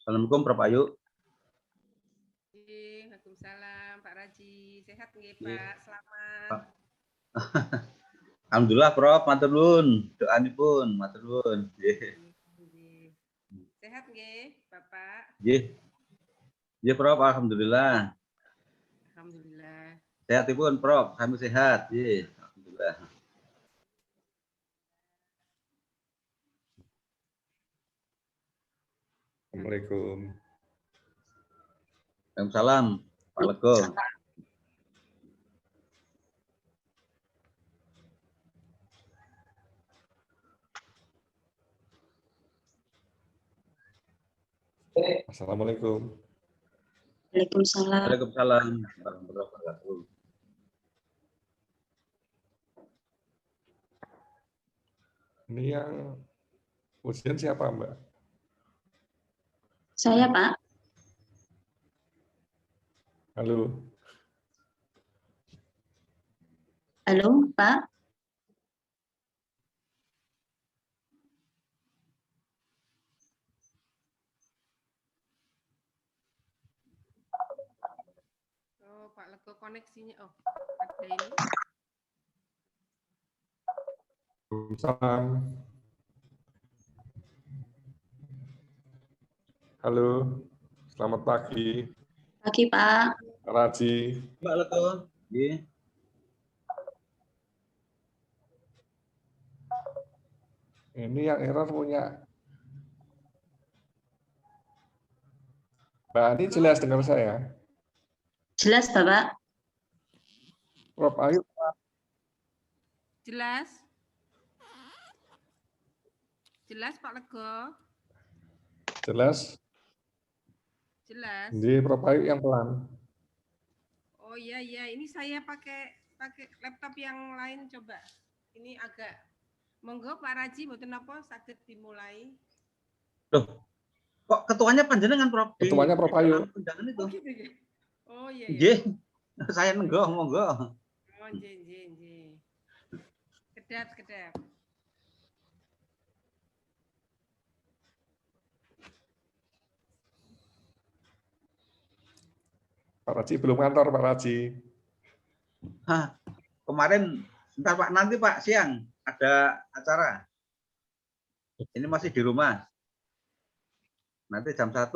Assalamualaikum Prof. Ayu. Waalaikumsalam Pak Raji. Sehat nggih Pak? Selamat. Pak. Alhamdulillah Prof, matur nuwun. Doanipun matur nuwun. Sehat nggih Bapak? Nggih. Nggih Prof, alhamdulillah. Alhamdulillah. Sehatipun Prof, kami sehat. Nggih, alhamdulillah. Assalamualaikum. Waalaikumsalam Pak Lego. Assalamualaikum. Waalaikumsalam. Waalaikumsalam warahmatullahi wabarakatuh. Ini yang ujian siapa, Mbak? Saya, Pak. Halo. Halo, Pak. Oh, Pak Lego koneksinya. Oh, ada ini. Waalaikumsalam. Halo. Selamat pagi. Pagi, Pak. Raji. Pak Lego. Nggih. Ini yang error punya Mbak Ani jelas dengar saya? Jelas, Bapak? Prof. Ayu. Jelas? Jelas Pak Lego? Jelas? Jelas. Ini Prof. Ayu yang pelan. Oh iya iya, ini saya pakai laptop yang lain coba. Ini agak monggo Pak Raji mboten napa saged dimulai. Loh, kok ketuanya panjenengan Prof? Ketuanya Prof. Ayu. Undangan itu. Oh gitu ya. Oh iya iya. Nggih. Saya nenggo, monggo. Oh nggih. Kedap. Pak Raji belum kantor, Pak Raji. Hah, kemarin bentar Pak, nanti Pak siang ada acara. Ini masih di rumah. Nanti jam 1.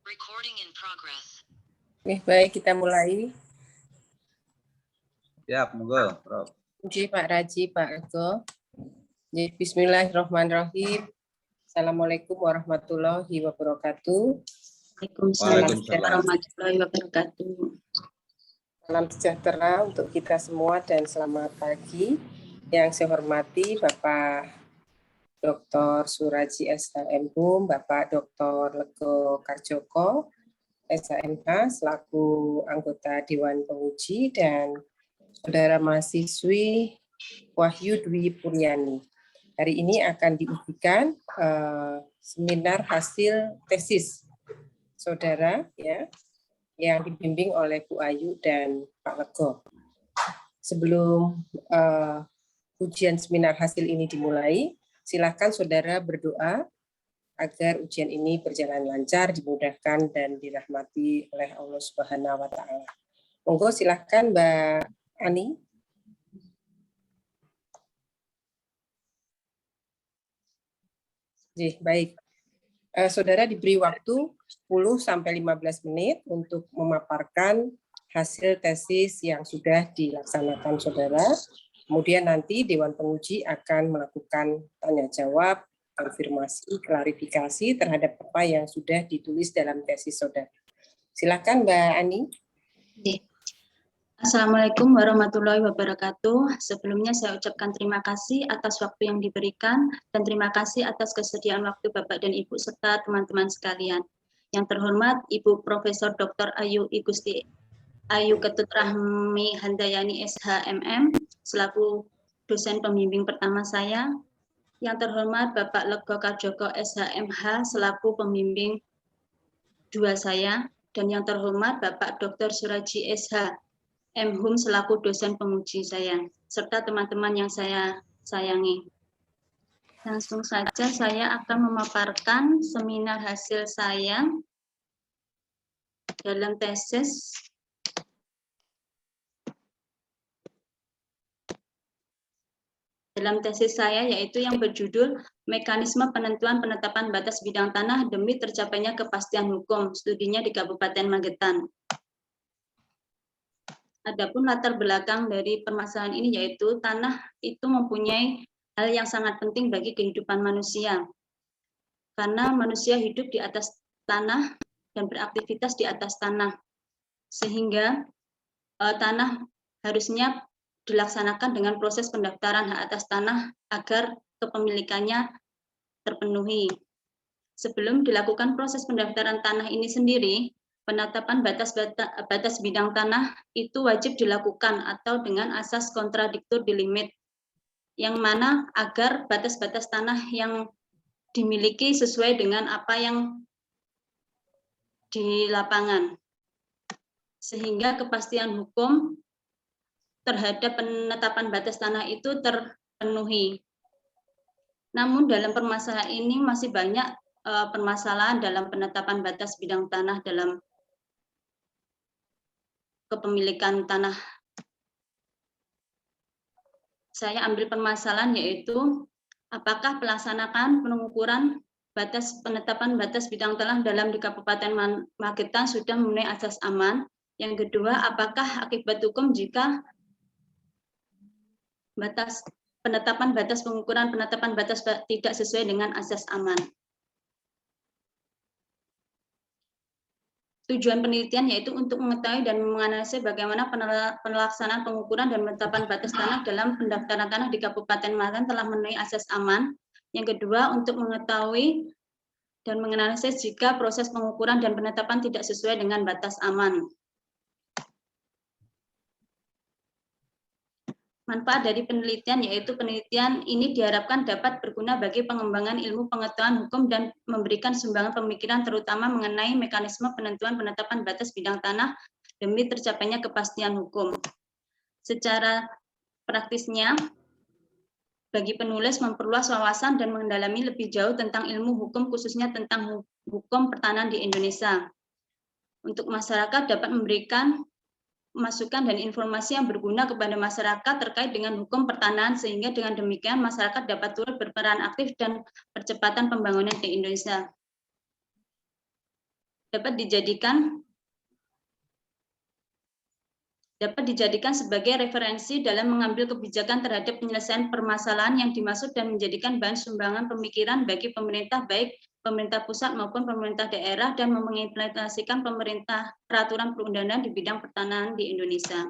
Recording in progress. Oke, baik kita mulai. Siap, monggo, Prof. Oke, Pak Raji, Pak Lego. Bismillahirrahmanirrahim. Assalamualaikum warahmatullahi wabarakatuh. Waalaikumsalam warahmatullahi wabarakatuh. Salam sejahtera untuk kita semua dan selamat pagi. Yang saya hormati Bapak Dr. Suraji SHMHum, Bapak Dr. Lego Karjoko, SHMH, selaku anggota Dewan Penguji, dan Saudara mahasiswi Wahyu Dwi Puryani. Hari ini akan diujikan seminar hasil tesis saudara ya, yang dibimbing oleh Bu Ayu dan Pak Lego. Sebelum ujian seminar hasil ini dimulai, silakan saudara berdoa agar ujian ini berjalan lancar, dimudahkan dan dirahmati oleh Allah Subhanahu wa taala. Monggo silakan Mbak Ani. Baik. Saudara diberi waktu 10-15 menit untuk memaparkan hasil tesis yang sudah dilaksanakan saudara. Kemudian nanti Dewan Penguji akan melakukan tanya jawab, konfirmasi, klarifikasi terhadap apa yang sudah ditulis dalam tesis saudara. Silakan Mbak Ani. Assalamualaikum warahmatullahi wabarakatuh. Sebelumnya saya ucapkan terima kasih atas waktu yang diberikan dan terima kasih atas kesediaan waktu Bapak dan Ibu serta teman-teman sekalian. Yang terhormat Ibu Profesor Dr. Ayu Igusti Ayu Ketut Rahmi Handayani SHMM selaku dosen pembimbing pertama saya. Yang terhormat Bapak Lego Karjoko SHMH selaku pembimbing dua saya, dan yang terhormat Bapak Dr. Suraji SH M.Hum selaku dosen penguji saya, serta teman-teman yang saya sayangi. Langsung saja saya akan memaparkan seminar hasil saya dalam tesis saya, yaitu yang berjudul Mekanisme Penentuan Penetapan Batas Bidang Tanah Demi Tercapainya Kepastian Hukum, studinya di Kabupaten Magetan. Adapun latar belakang dari permasalahan ini yaitu tanah itu mempunyai hal yang sangat penting bagi kehidupan manusia. Karena manusia hidup di atas tanah dan beraktivitas di atas tanah. Sehingga tanah harusnya dilaksanakan dengan proses pendaftaran hak atas tanah agar kepemilikannya terpenuhi. Sebelum dilakukan proses pendaftaran tanah ini sendiri, penetapan batas bidang tanah itu wajib dilakukan atau dengan asas kontradiktur delimit, yang mana agar batas-batas tanah yang dimiliki sesuai dengan apa yang di lapangan, sehingga kepastian hukum terhadap penetapan batas tanah itu terpenuhi. Namun dalam permasalahan ini masih banyak permasalahan dalam penetapan batas bidang tanah dalam kepemilikan tanah. Saya ambil permasalahan yaitu apakah pelaksanaan pengukuran penetapan batas bidang tanah dalam di Kabupaten Magetan sudah memenuhi asas aman. Yang kedua, apakah akibat hukum jika penetapan batas tidak sesuai dengan asas aman. Tujuan penelitian yaitu untuk mengetahui dan menganalisis bagaimana pelaksanaan pengukuran dan penetapan batas tanah dalam pendaftaran tanah di Kabupaten Magetan telah memenuhi asas aman. Yang kedua, untuk mengetahui dan menganalisis jika proses pengukuran dan penetapan tidak sesuai dengan batas aman. Manfaat dari penelitian yaitu penelitian ini diharapkan dapat berguna bagi pengembangan ilmu pengetahuan hukum dan memberikan sumbangan pemikiran terutama mengenai mekanisme penentuan penetapan batas bidang tanah demi tercapainya kepastian hukum. Secara praktisnya, bagi penulis memperluas wawasan dan mendalami lebih jauh tentang ilmu hukum khususnya tentang hukum pertanahan di Indonesia. Untuk masyarakat dapat memberikan masukan dan informasi yang berguna kepada masyarakat terkait dengan hukum pertanahan sehingga dengan demikian masyarakat dapat turut berperan aktif dan percepatan pembangunan di Indonesia. Dapat dijadikan sebagai referensi dalam mengambil kebijakan terhadap penyelesaian permasalahan yang dimaksud dan menjadikan bahan sumbangan pemikiran bagi pemerintah baik pemerintah pusat maupun pemerintah daerah dan mengimplementasikan peraturan perundang-undangan di bidang pertanahan di Indonesia.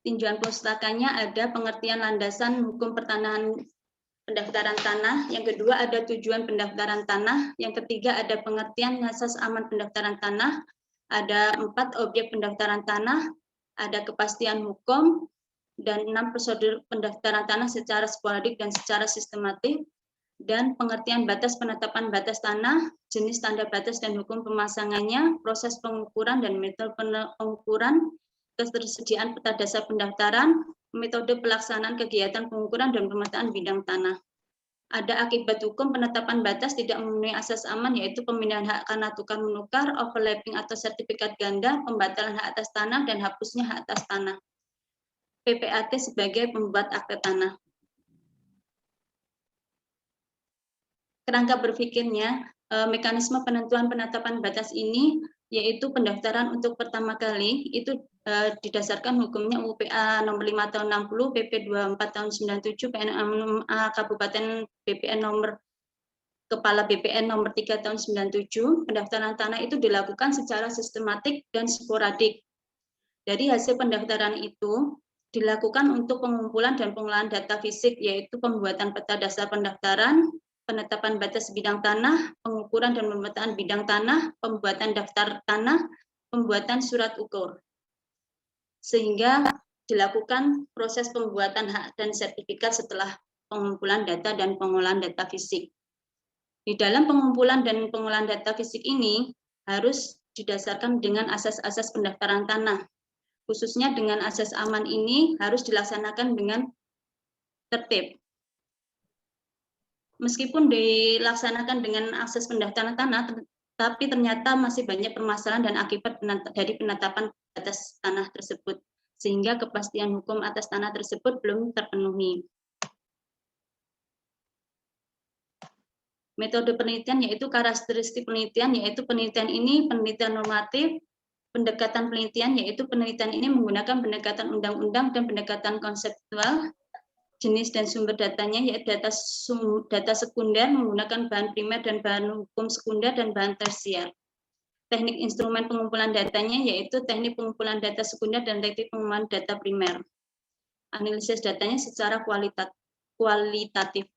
Tinjauan pustakanya ada pengertian landasan hukum pertanahan pendaftaran tanah, yang kedua ada tujuan pendaftaran tanah, yang ketiga ada pengertian asas aman pendaftaran tanah, ada 4 objek pendaftaran tanah, ada kepastian hukum, dan 6 prosedur pendaftaran tanah secara sporadik dan secara sistematik, dan pengertian batas penetapan batas tanah, jenis tanda batas dan hukum pemasangannya, proses pengukuran dan metode pengukuran, ketersediaan peta dasar pendaftaran, metode pelaksanaan kegiatan pengukuran dan pemetaan bidang tanah. Ada akibat hukum penetapan batas tidak memenuhi asas aman yaitu pemindahan hak karena tukar menukar, overlapping atau sertifikat ganda, pembatalan hak atas tanah, dan hapusnya hak atas tanah. PPAT sebagai pembuat akte tanah. kerangka berpikirnya, mekanisme penentuan penetapan batas ini yaitu pendaftaran untuk pertama kali itu didasarkan hukumnya UPA nomor 5 tahun 60, PP 24 tahun 97, PNMA Kabupaten BPN nomor Kepala BPN nomor 3 tahun 97. Pendaftaran tanah itu dilakukan secara sistematik dan sporadik. Dari hasil pendaftaran itu dilakukan untuk pengumpulan dan pengolahan data fisik, yaitu pembuatan peta dasar pendaftaran, penetapan batas bidang tanah, pengukuran dan pemetaan bidang tanah, pembuatan daftar tanah, pembuatan surat ukur. Sehingga dilakukan proses pembuatan hak dan sertifikat setelah pengumpulan data dan pengolahan data fisik. Di dalam pengumpulan dan pengolahan data fisik ini harus didasarkan dengan asas-asas pendaftaran tanah. Khususnya dengan asas aman ini harus dilaksanakan dengan tertib. Meskipun dilaksanakan dengan akses pendaftaran tanah, tapi ternyata masih banyak permasalahan dan akibat dari penetapan batas tanah tersebut, sehingga kepastian hukum atas tanah tersebut belum terpenuhi. Metode penelitian yaitu karakteristik penelitian, yaitu penelitian ini penelitian normatif, pendekatan penelitian yaitu penelitian ini menggunakan pendekatan undang-undang dan pendekatan konseptual. Jenis dan sumber datanya yaitu data sekunder menggunakan bahan primer dan bahan hukum sekunder dan bahan tersier. Teknik instrumen pengumpulan datanya yaitu teknik pengumpulan data sekunder dan teknik pengumpulan data primer. Analisis datanya secara kualitatif.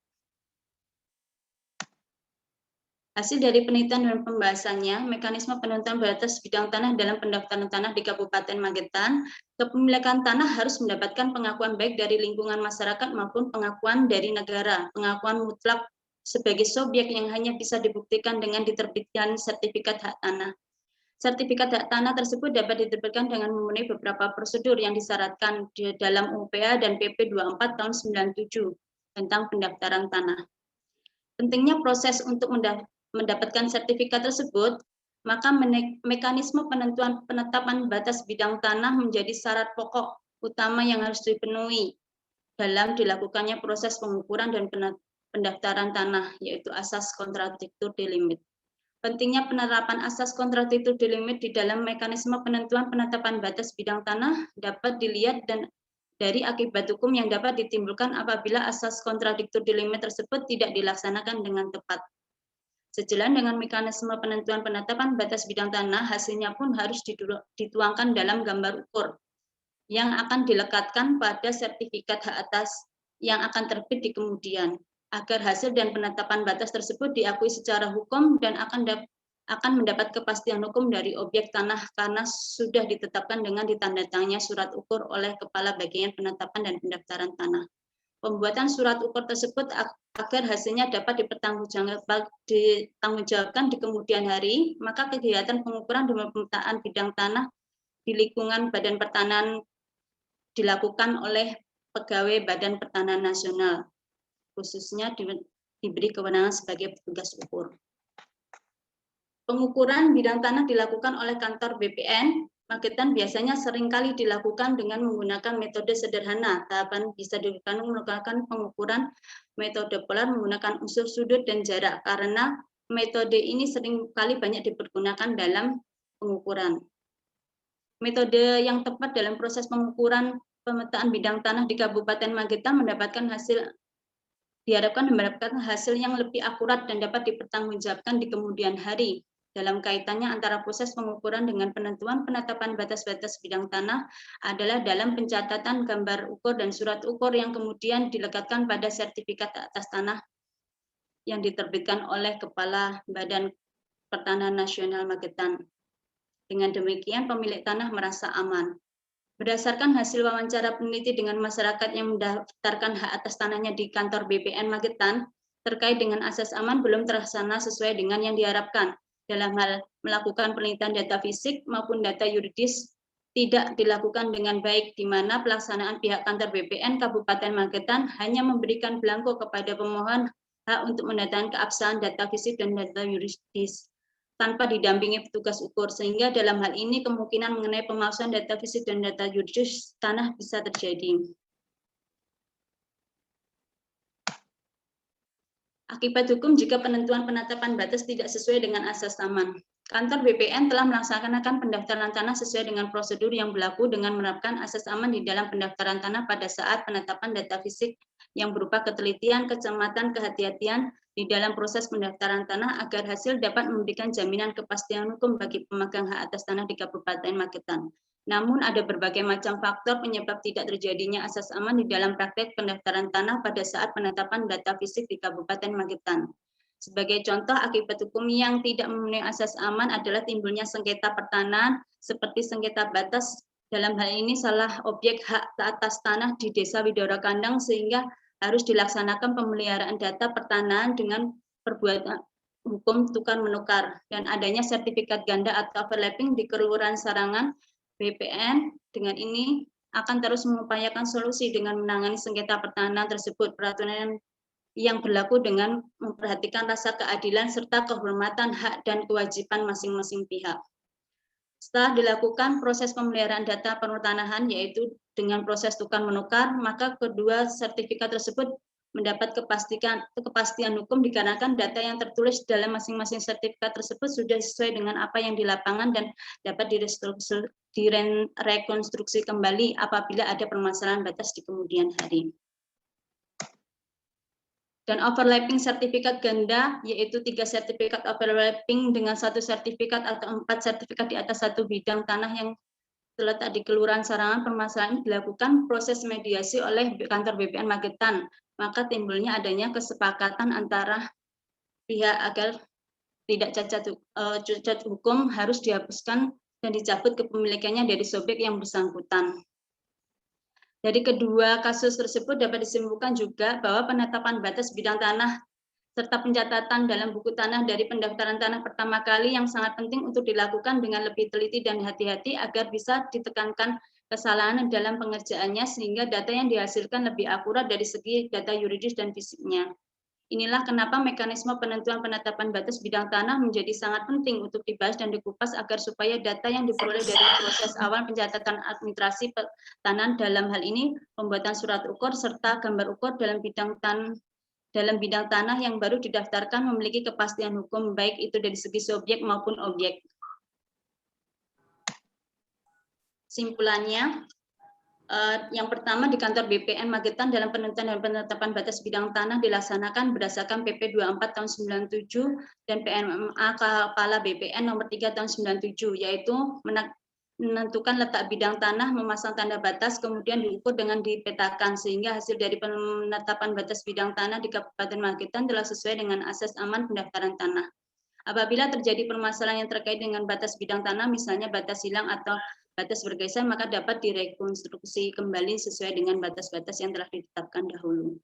Hasil dari penelitian dan pembahasannya, mekanisme penentuan batas bidang tanah dalam pendaftaran tanah di Kabupaten Magetan, kepemilikan tanah harus mendapatkan pengakuan baik dari lingkungan masyarakat maupun pengakuan dari negara, pengakuan mutlak sebagai subjek yang hanya bisa dibuktikan dengan diterbitkan sertifikat hak tanah. Sertifikat hak tanah tersebut dapat diterbitkan dengan memenuhi beberapa prosedur yang disyaratkan di dalam UPA dan PP 24 tahun 97 tentang pendaftaran tanah. Pentingnya proses untuk mendapatkan sertifikat tersebut, maka mekanisme penetapan batas bidang tanah menjadi syarat pokok utama yang harus dipenuhi dalam dilakukannya proses pengukuran dan pendaftaran tanah, yaitu asas kontradiktur delimit. Pentingnya penerapan asas kontradiktur delimit di dalam mekanisme penentuan penetapan batas bidang tanah dapat dilihat dari akibat hukum yang dapat ditimbulkan apabila asas kontradiktur delimit tersebut tidak dilaksanakan dengan tepat. Sejalan dengan mekanisme penentuan penetapan batas bidang tanah, hasilnya pun harus dituangkan dalam gambar ukur yang akan dilekatkan pada sertifikat hak atas yang akan terbit di kemudian, agar hasil dan penetapan batas tersebut diakui secara hukum dan akan mendapat kepastian hukum dari objek tanah karena sudah ditetapkan dengan ditandatangani surat ukur oleh Kepala Bagian Penetapan dan Pendaftaran Tanah. Pembuatan surat ukur tersebut agar hasilnya dapat ditanggungjawabkan di kemudian hari, maka kegiatan pengukuran dan pemetaan bidang tanah di lingkungan Badan Pertanahan dilakukan oleh pegawai Badan Pertanahan Nasional, khususnya diberi kewenangan sebagai petugas ukur. Pengukuran bidang tanah dilakukan oleh kantor BPN Magetan biasanya seringkali dilakukan dengan menggunakan metode sederhana. Tahapan bisa dilakukan menggunakan pengukuran metode polar menggunakan unsur sudut dan jarak karena metode ini seringkali banyak dipergunakan dalam pengukuran. Metode yang tepat dalam proses pengukuran pemetaan bidang tanah di Kabupaten Magetan diharapkan mendapatkan hasil yang lebih akurat dan dapat dipertanggungjawabkan di kemudian hari. Dalam kaitannya antara proses pengukuran dengan penentuan penetapan batas-batas bidang tanah adalah dalam pencatatan gambar ukur dan surat ukur yang kemudian dilekatkan pada sertifikat atas tanah yang diterbitkan oleh Kepala Badan Pertanahan Nasional Magetan. Dengan demikian pemilik tanah merasa aman. Berdasarkan hasil wawancara peneliti dengan masyarakat yang mendaftarkan hak atas tanahnya di kantor BPN Magetan, terkait dengan asas aman belum terlaksana sesuai dengan yang diharapkan. Dalam hal melakukan penelitian data fisik maupun data yuridis tidak dilakukan dengan baik, di mana pelaksanaan pihak kantor BPN Kabupaten Magetan hanya memberikan belangko kepada pemohon hak untuk mendatangkan keabsahan data fisik dan data yuridis tanpa didampingi petugas ukur, sehingga dalam hal ini kemungkinan mengenai pemalsuan data fisik dan data yuridis tanah bisa terjadi. Akibat hukum jika penentuan penetapan batas tidak sesuai dengan asas aman. Kantor BPN telah melaksanakan pendaftaran tanah sesuai dengan prosedur yang berlaku dengan menerapkan asas aman di dalam pendaftaran tanah pada saat penetapan data fisik yang berupa ketelitian, kecermatan, kehati-hatian di dalam proses pendaftaran tanah agar hasil dapat memberikan jaminan kepastian hukum bagi pemegang hak atas tanah di Kabupaten Magetan. Namun ada berbagai macam faktor penyebab tidak terjadinya asas aman di dalam praktek pendaftaran tanah pada saat penetapan data fisik di Kabupaten Magetan. Sebagai contoh, akibat hukum yang tidak memenuhi asas aman adalah timbulnya sengketa pertanahan seperti sengketa batas, dalam hal ini salah objek hak atas tanah di Desa Widara Kandang sehingga harus dilaksanakan pemeliharaan data pertanahan dengan perbuatan hukum tukar menukar dan adanya sertifikat ganda atau overlapping di Kelurahan Sarangan. BPN dengan ini akan terus mengupayakan solusi dengan menangani sengketa pertanahan tersebut. Peraturan yang berlaku dengan memperhatikan rasa keadilan serta kehormatan hak dan kewajiban masing-masing pihak. Setelah dilakukan proses pemeliharaan data pertanahan yaitu dengan proses tukar menukar, maka kedua sertifikat tersebut mendapat kepastian hukum dikarenakan data yang tertulis dalam masing-masing sertifikat tersebut sudah sesuai dengan apa yang di lapangan dan dapat direkonstruksi kembali apabila ada permasalahan batas di kemudian hari. Dan overlapping sertifikat ganda, yaitu 3 sertifikat overlapping dengan 1 sertifikat atau 4 sertifikat di atas 1 bidang tanah yang terletak di Kelurahan Sarangan. Permasalahan ini dilakukan proses mediasi oleh kantor BPN Magetan, maka timbulnya adanya kesepakatan antara pihak agar tidak cacat hukum harus dihapuskan dan dicabut kepemilikannya dari subjek yang bersangkutan. Dari kedua kasus tersebut dapat disimpulkan juga bahwa penetapan batas bidang tanah serta pencatatan dalam buku tanah dari pendaftaran tanah pertama kali yang sangat penting untuk dilakukan dengan lebih teliti dan hati-hati agar bisa ditekankan kesalahan dalam pengerjaannya sehingga data yang dihasilkan lebih akurat dari segi data yuridis dan fisiknya. Inilah kenapa mekanisme penentuan penetapan batas bidang tanah menjadi sangat penting untuk dibahas dan dikupas agar supaya data yang diperoleh dari proses awal pencatatan administrasi tanah dalam hal ini pembuatan surat ukur serta gambar ukur dalam bidang tanah yang baru didaftarkan memiliki kepastian hukum baik itu dari segi subjek maupun objek. Simpulannya, yang pertama di kantor BPN Magetan dalam penentuan dan penetapan batas bidang tanah dilaksanakan berdasarkan PP 24 tahun 97 dan PMA Kepala BPN nomor 3 tahun 97 yaitu menentukan letak bidang tanah, memasang tanda batas, kemudian diukur dengan dipetakan sehingga hasil dari penetapan batas bidang tanah di Kabupaten Magetan telah sesuai dengan asas aman pendaftaran tanah. Apabila terjadi permasalahan yang terkait dengan batas bidang tanah, misalnya batas hilang atau batas bergeser, maka dapat direkonstruksi kembali sesuai dengan batas-batas yang telah ditetapkan dahulu.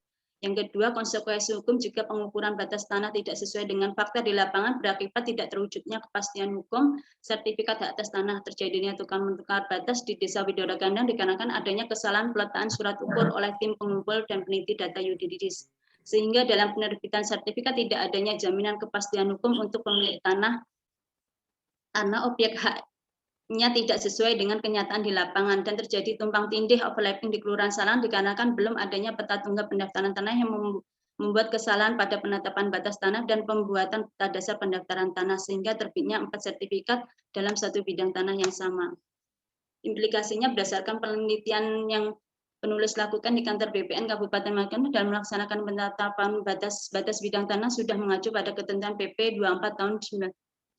Yang kedua, konsekuensi hukum jika pengukuran batas tanah tidak sesuai dengan fakta di lapangan berakibat tidak terwujudnya kepastian hukum, sertifikat hak atas tanah terjadinya tukar menukar batas di Desa Widara Kandang dikarenakan adanya kesalahan peletakan surat ukur oleh tim pengumpul dan peneliti data yuridis. Sehingga dalam penerbitan sertifikat tidak adanya jaminan kepastian hukum untuk pemilik tanah karena objek haknya tidak sesuai dengan kenyataan di lapangan dan terjadi tumpang tindih overlapping di Kelurahan Sarangan dikarenakan belum adanya peta tunggal pendaftaran tanah yang membuat kesalahan pada penetapan batas tanah dan pembuatan peta dasar pendaftaran tanah sehingga terbitnya 4 sertifikat dalam satu bidang tanah yang sama. Implikasinya berdasarkan penelitian yang penulis lakukan di kantor BPN Kabupaten Magetan dalam melaksanakan penetapan batas bidang tanah sudah mengacu pada ketentuan PP 24 tahun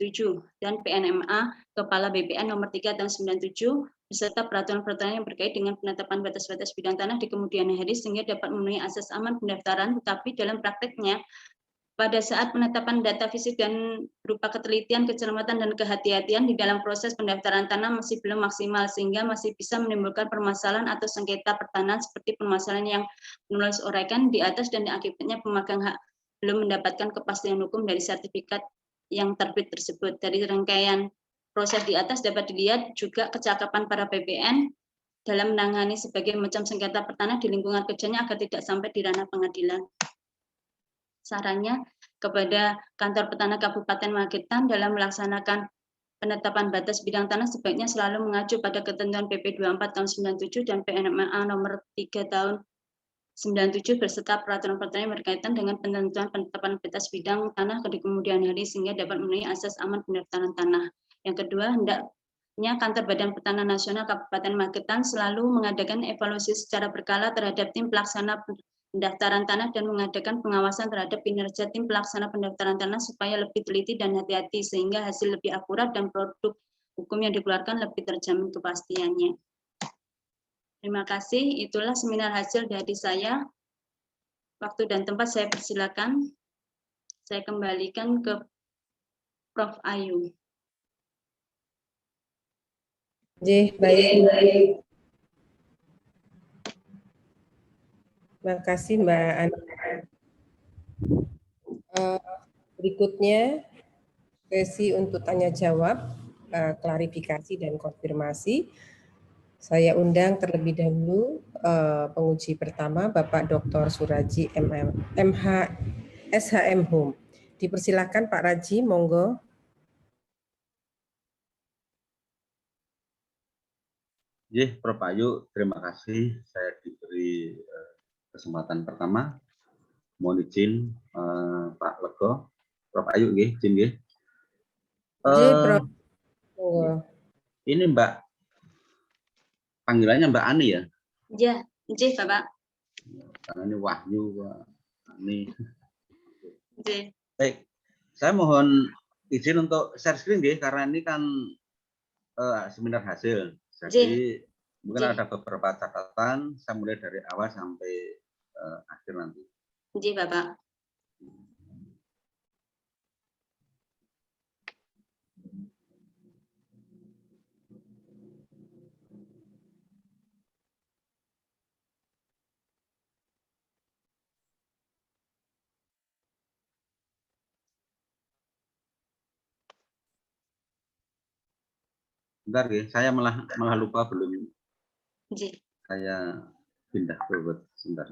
97 dan PNMA Kepala BPN nomor 3 tahun 97 beserta peraturan-peraturan yang berkait dengan penetapan batas-batas bidang tanah di kemudian hari sehingga dapat memenuhi asas aman pendaftaran, tetapi dalam prakteknya pada saat penetapan data fisik dan berupa ketelitian, kecermatan, dan kehati-hatian di dalam proses pendaftaran tanah masih belum maksimal, sehingga masih bisa menimbulkan permasalahan atau sengketa pertanahan seperti permasalahan yang menulis uraikan di atas dan akibatnya pemegang hak belum mendapatkan kepastian hukum dari sertifikat yang terbit tersebut. Dari rangkaian proses di atas dapat dilihat juga kecakapan para BPN dalam menangani sebagai macam sengketa pertanahan di lingkungan kerjanya agar tidak sampai di ranah pengadilan. Sarannya kepada kantor petanah Kabupaten Magetan dalam melaksanakan penetapan batas bidang tanah sebaiknya selalu mengacu pada ketentuan PP 24 tahun 97 dan PNMA nomor 3 tahun 97 berserta peraturan-peraturan yang berkaitan dengan penentuan penetapan batas bidang tanah di kemudian hari sehingga dapat memenuhi asas aman pendaftaran tanah. Yang kedua, hendaknya Kantor Badan Pertanahan Nasional Kabupaten Magetan selalu mengadakan evaluasi secara berkala terhadap tim pelaksana pendaftaran tanah dan mengadakan pengawasan terhadap kinerja tim pelaksana pendaftaran tanah supaya lebih teliti dan hati-hati sehingga hasil lebih akurat dan produk hukum yang dikeluarkan lebih terjamin kepastiannya. Terima kasih, itulah seminar hasil dari saya. Waktu dan tempat saya persilakan. Saya kembalikan ke Prof. Ayu. Baik. Terima kasih Mbak Ani. Berikutnya sesi untuk tanya jawab, klarifikasi dan konfirmasi. Saya undang terlebih dahulu penguji pertama Bapak Dr. Suraji MH SHM Hum. Dipersilakan Pak Raji, monggo. Prof. Ayu, terima kasih saya diberi kesempatan pertama. Mohon izin Pak Lego, Prof. Ayu, izin. Prof. Monggo. Ini Mbak, panggilannya Mbak Ani ya? Ya, Bapak. Karena ini Wahyu, Pak Ani. J. Baik, saya mohon izin untuk share screen karena ini kan seminar hasil. Jadi mungkin ada beberapa catatan, saya mulai dari awal sampai akhir nanti. Bapak. Bentar saya malah lupa belum. J. Saya pindah ke sebentar.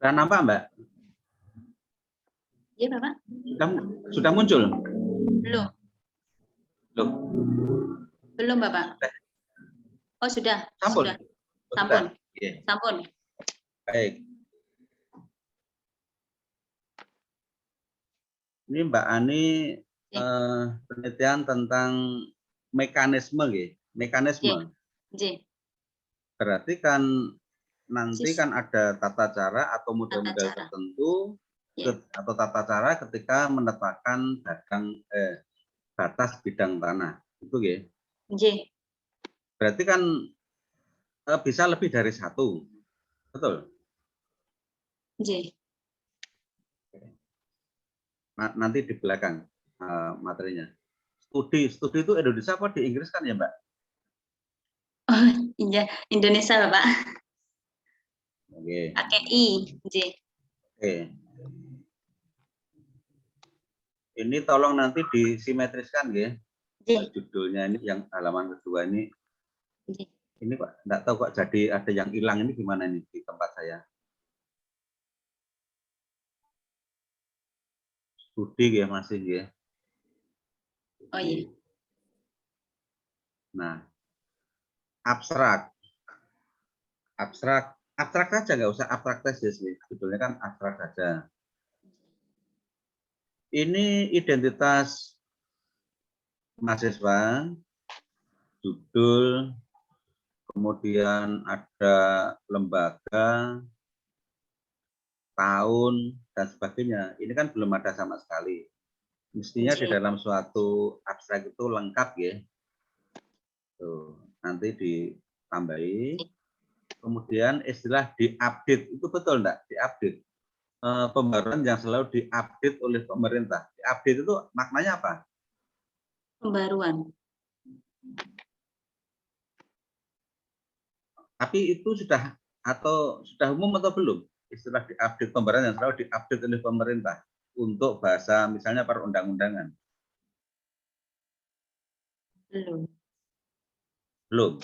Sudah nampak, Mbak? Iya, Bapak. Sudah muncul? Belum. Loh, Belum, Bapak. Oh, sudah. sampun. Sudah. Oh, Sampun. sudah. Iya, Sampun. baik. Ini Mbak Ani penelitian tentang mekanisme, gitu. Mekanisme. J. Berarti kan nanti Sis. kan ada tata cara atau model-model Tata cara. tertentu Ya. atau tata cara ketika menetapkan batas bidang tanah. Itu ya. J. Berarti kan bisa lebih dari satu. Betul. J. Nanti di belakang materinya. Studi itu Indonesia apa di Inggris kan ya, Mbak? Oh, iya, Indonesia, Bapak. Oke. Pakai I, J. Oke. Ini tolong nanti disimetriskan ya. J. Judulnya ini yang halaman kedua ini. J. Ini Pak, enggak tahu kok jadi ada yang hilang ini gimana nih di tempat saya. Studi ya masih ya. Oh iya. Nah, abstrak saja, nggak usah abstrak tesis sih. Sebetulnya kan abstrak saja. Ini identitas mahasiswa, judul, kemudian ada lembaga, tahun, dan sebagainya. Ini kan belum ada sama sekali. Mestinya di dalam suatu abstrak itu lengkap ya. Tuh, nanti ditambahi. Kemudian istilah diupdate, itu betul enggak? Diupdate. Pembaruan yang selalu diupdate oleh pemerintah. Diupdate itu maknanya apa? Pembaruan. Tapi itu sudah umum atau belum? Istilah diupdate, pembaruan yang selalu diupdate oleh pemerintah untuk bahasa misalnya perundang-undangan. Belum. Belum.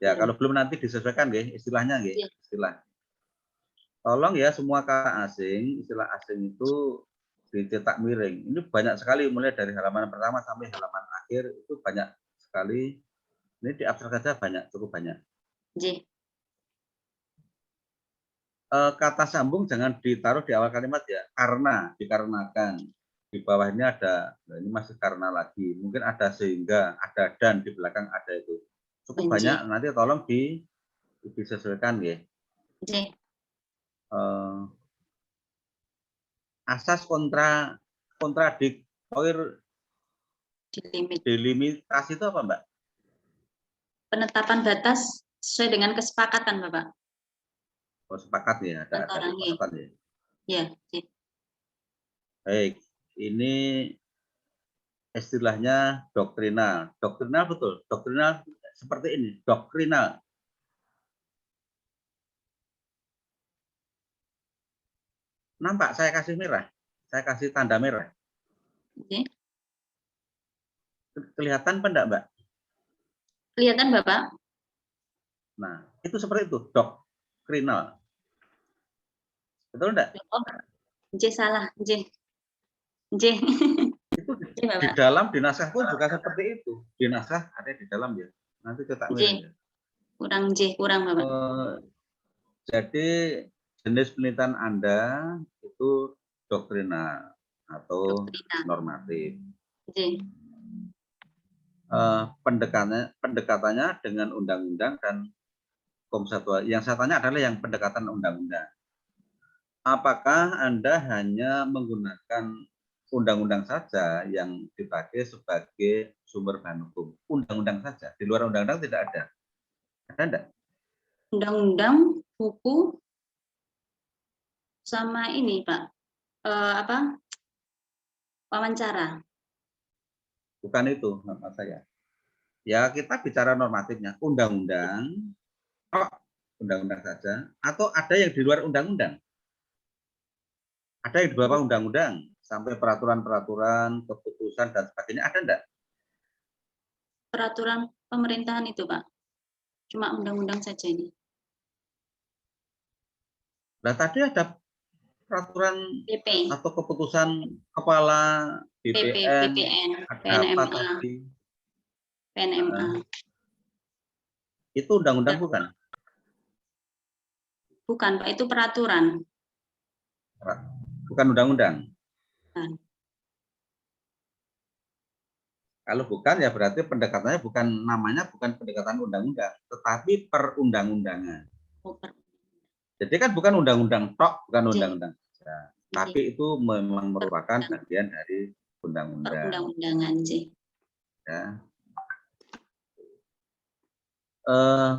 Ya, Belum. kalau belum nanti disesuaikan ya istilahnya ya. Istilah. Tolong ya semua kata asing, istilah asing itu dicetak miring. Ini banyak sekali mulai dari halaman pertama sampai halaman akhir itu banyak sekali. Ini di abstrak saja banyak, cukup banyak. J. Kata sambung jangan ditaruh di awal kalimat ya, karena, dikarenakan. Di bawah ini ada, ini masih karena lagi. Mungkin ada sehingga, ada dan, di belakang ada itu. Cukup banyak, nanti tolong disesuaikan ya. J. Asas kontradiktor delimitasi itu apa, Mbak? Penetapan batas sesuai dengan kesepakatan, Bapak. Oh, sepakat ya, ada kesepakatan ya. Ya. Baik, ini istilahnya doktrinal. Doktrinal betul. Doktrinal seperti ini, doktrinal. Nampak saya kasih merah, saya kasih tanda merah. Oke. Kelihatan apa enggak, Mbak? Kelihatan, Bapak? Nah, itu seperti itu, doktrinal. Betul enggak? Oh, J salah, J. J. Itu di dalam di naskah pun juga seperti itu. Di naskah ada di dalam ya. Nanti cetak miring ya. Kurang J, kurang Bapak. Jadi jenis penelitian Anda itu doktrinal atau normatif. J. Pendekatannya dengan undang-undang dan Komsatwa. Yang saya tanya adalah yang pendekatan undang-undang. Apakah Anda hanya menggunakan undang-undang saja yang dipakai sebagai sumber bahan hukum? Undang-undang saja, di luar undang-undang tidak ada. Ada enggak? Undang-undang, buku, sama ini Pak, wawancara. Bukan itu maksud saya. Ya kita bicara normatifnya, undang-undang, undang-undang saja, atau ada yang di luar undang-undang? Ada yang di bawah undang-undang, sampai peraturan-peraturan, keputusan, dan sebagainya, ada enggak? Peraturan pemerintahan itu Pak, cuma undang-undang saja ini. Nah tadi ada peraturan PP, atau keputusan kepala PP, BPN BPN, ada apa PNMA, tadi? PNMA. Itu undang-undang bukan? Bukan, Pak, itu peraturan. Bukan undang-undang. Bukan. Kalau bukan ya berarti pendekatannya bukan, namanya bukan pendekatan undang-undang, tetapi perundang-undangan. Oh, Jadi kan bukan undang-undang tok, bukan J. undang-undang saja. Tapi itu memang merupakan bagian dari undang-undang. Perundang-undangan, J. Ya.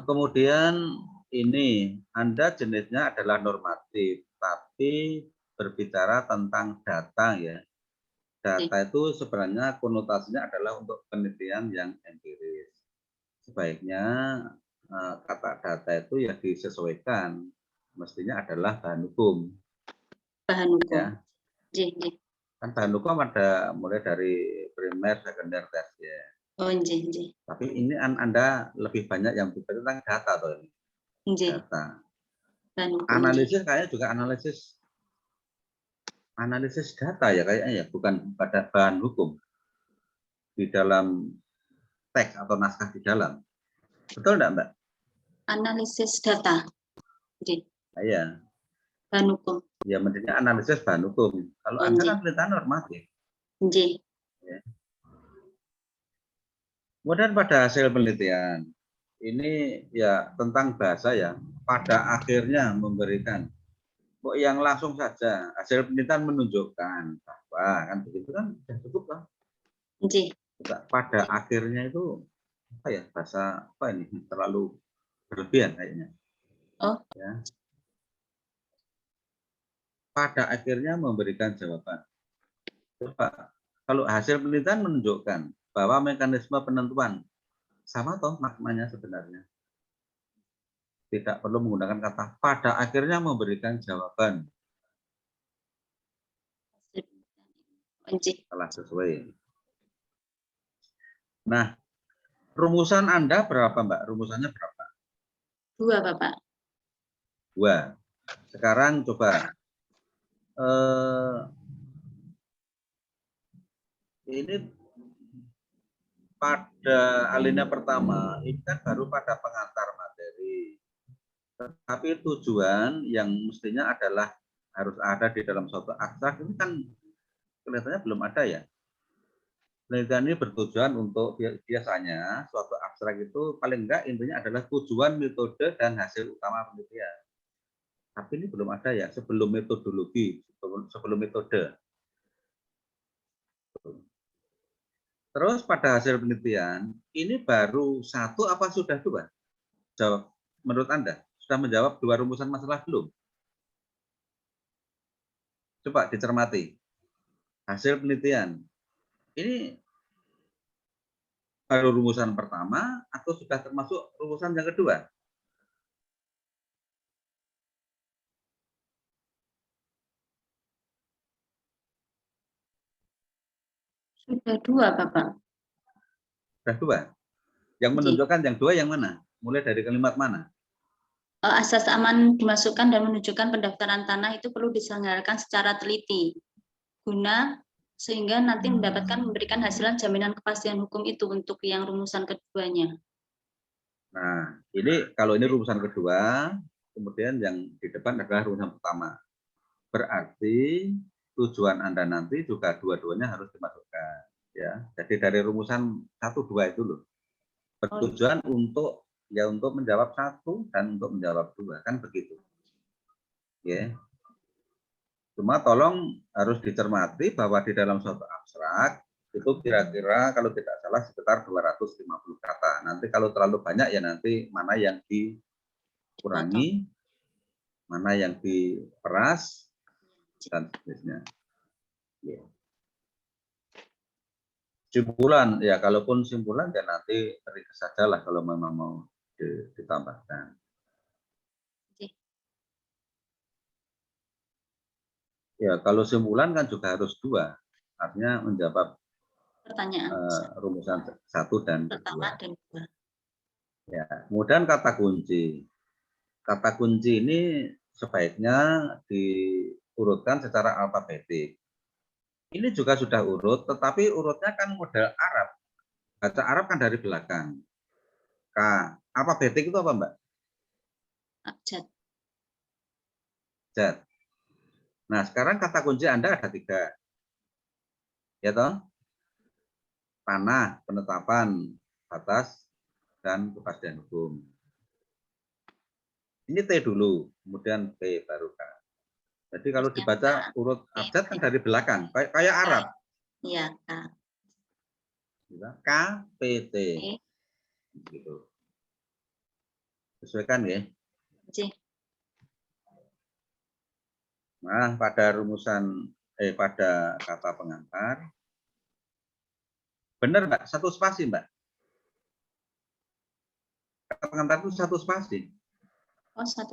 Kemudian ini Anda jenisnya adalah normatif, tapi berbicara tentang data ya. Data itu sebenarnya konotasinya adalah untuk penelitian yang empiris. Sebaiknya kata data itu ya disesuaikan, mestinya adalah bahan hukum. Bahan hukum. Ya. J. Kan bahan hukum ada mulai dari primer, sekunder, tersier. Oh, J. Tapi ini Anda lebih banyak yang bicara tentang data atau ini? J. Data. Bahan hukum. Analisis kayaknya juga analisis data ya kayaknya ya, bukan pada bahan hukum di dalam teks atau naskah di dalam. Betul enggak, Mbak? Analisis data. J. Iya. Bahan hukum. Ya, mestinya analisis bahan hukum. Kalau Oh, Anda J. kan penelitian normatif. J. Ya. Kemudian pada hasil penelitian, ini ya tentang bahasa ya, pada akhirnya memberikan, kok yang langsung saja hasil penelitian menunjukkan bahwa, kan begitu kan sudah cukup lah. J. Pada akhirnya itu apa ya, bahasa apa ini, terlalu berlebihan kayaknya. Oh. Ya. Pada akhirnya memberikan jawaban. Coba, kalau hasil penelitian menunjukkan bahwa mekanisme penentuan sama toh maknanya sebenarnya. Tidak perlu menggunakan kata pada akhirnya memberikan jawaban. Salah sesuai. Nah, rumusan Anda berapa, Mbak? Rumusannya berapa? 2, Bapak. 2. Sekarang coba. Ini pada alinea pertama, ini kan baru pada pengantar materi. Tapi tujuan yang mestinya adalah harus ada di dalam suatu abstrak, ini kan kelihatannya belum ada ya. Penelitian ini bertujuan untuk biasanya suatu abstrak itu paling enggak intinya adalah tujuan, metode, dan hasil utama penelitian. Tapi ini belum ada ya, sebelum metodologi, sebelum metode. Terus pada hasil penelitian, ini baru 1 apa sudah 2? Jawab, menurut Anda, sudah menjawab 2 rumusan masalah belum? Coba dicermati. Hasil penelitian, ini baru rumusan pertama atau sudah termasuk rumusan yang kedua? Sudah 2, Bapak. Sudah 2. Yang menunjukkan yang 2 yang mana? Mulai dari kalimat mana? Asas aman dimasukkan dan menunjukkan pendaftaran tanah itu perlu diselenggarakan secara teliti guna sehingga nanti memberikan hasilan jaminan kepastian hukum itu untuk yang rumusan keduanya. Nah, ini kalau ini rumusan kedua, kemudian yang di depan adalah rumusan pertama. Berarti tujuan Anda nanti juga dua-duanya harus dimasukkan. Ya, jadi dari rumusan 1, 2 itu loh. Bertujuan untuk menjawab 1 dan untuk menjawab 2, kan begitu. Ya. Cuma tolong harus dicermati bahwa di dalam suatu abstrak itu kira-kira kalau tidak salah sekitar 250 kata. Nanti kalau terlalu banyak ya nanti mana yang dikurangi, mana yang diperas, dan seterusnya. Ya. Simpulan, ya kalaupun simpulan ya nanti ringkas saja lah kalau memang mau ditambahkan. Ya kalau simpulan kan juga harus 2, artinya menjawab Pertanyaan rumusan 1 dan pertama 2. dan 2. Ya, kemudian kata kunci. Kata kunci ini sebaiknya urutkan secara alfabetik. Ini juga sudah urut, tetapi urutnya kan model Arab. Baca Arab kan dari belakang. K. Alfabetik itu apa, Mbak? Abjad. Jad. Nah, sekarang kata kunci Anda ada 3. Ya toh? Tanah, penetapan, batas, dan kepastian hukum. Ini T dulu, kemudian P baru K. Jadi kalau Terus yang dibaca K. urut abjad kan dari belakang, kayak Arab. Iya, K. K, P, T. Gitu. Sesuaikan ya. J. Nah, pada rumusan pada kata pengantar, benar Mbak, 1 spasi Mbak. Kata pengantar itu 1 spasi. Oh, 1.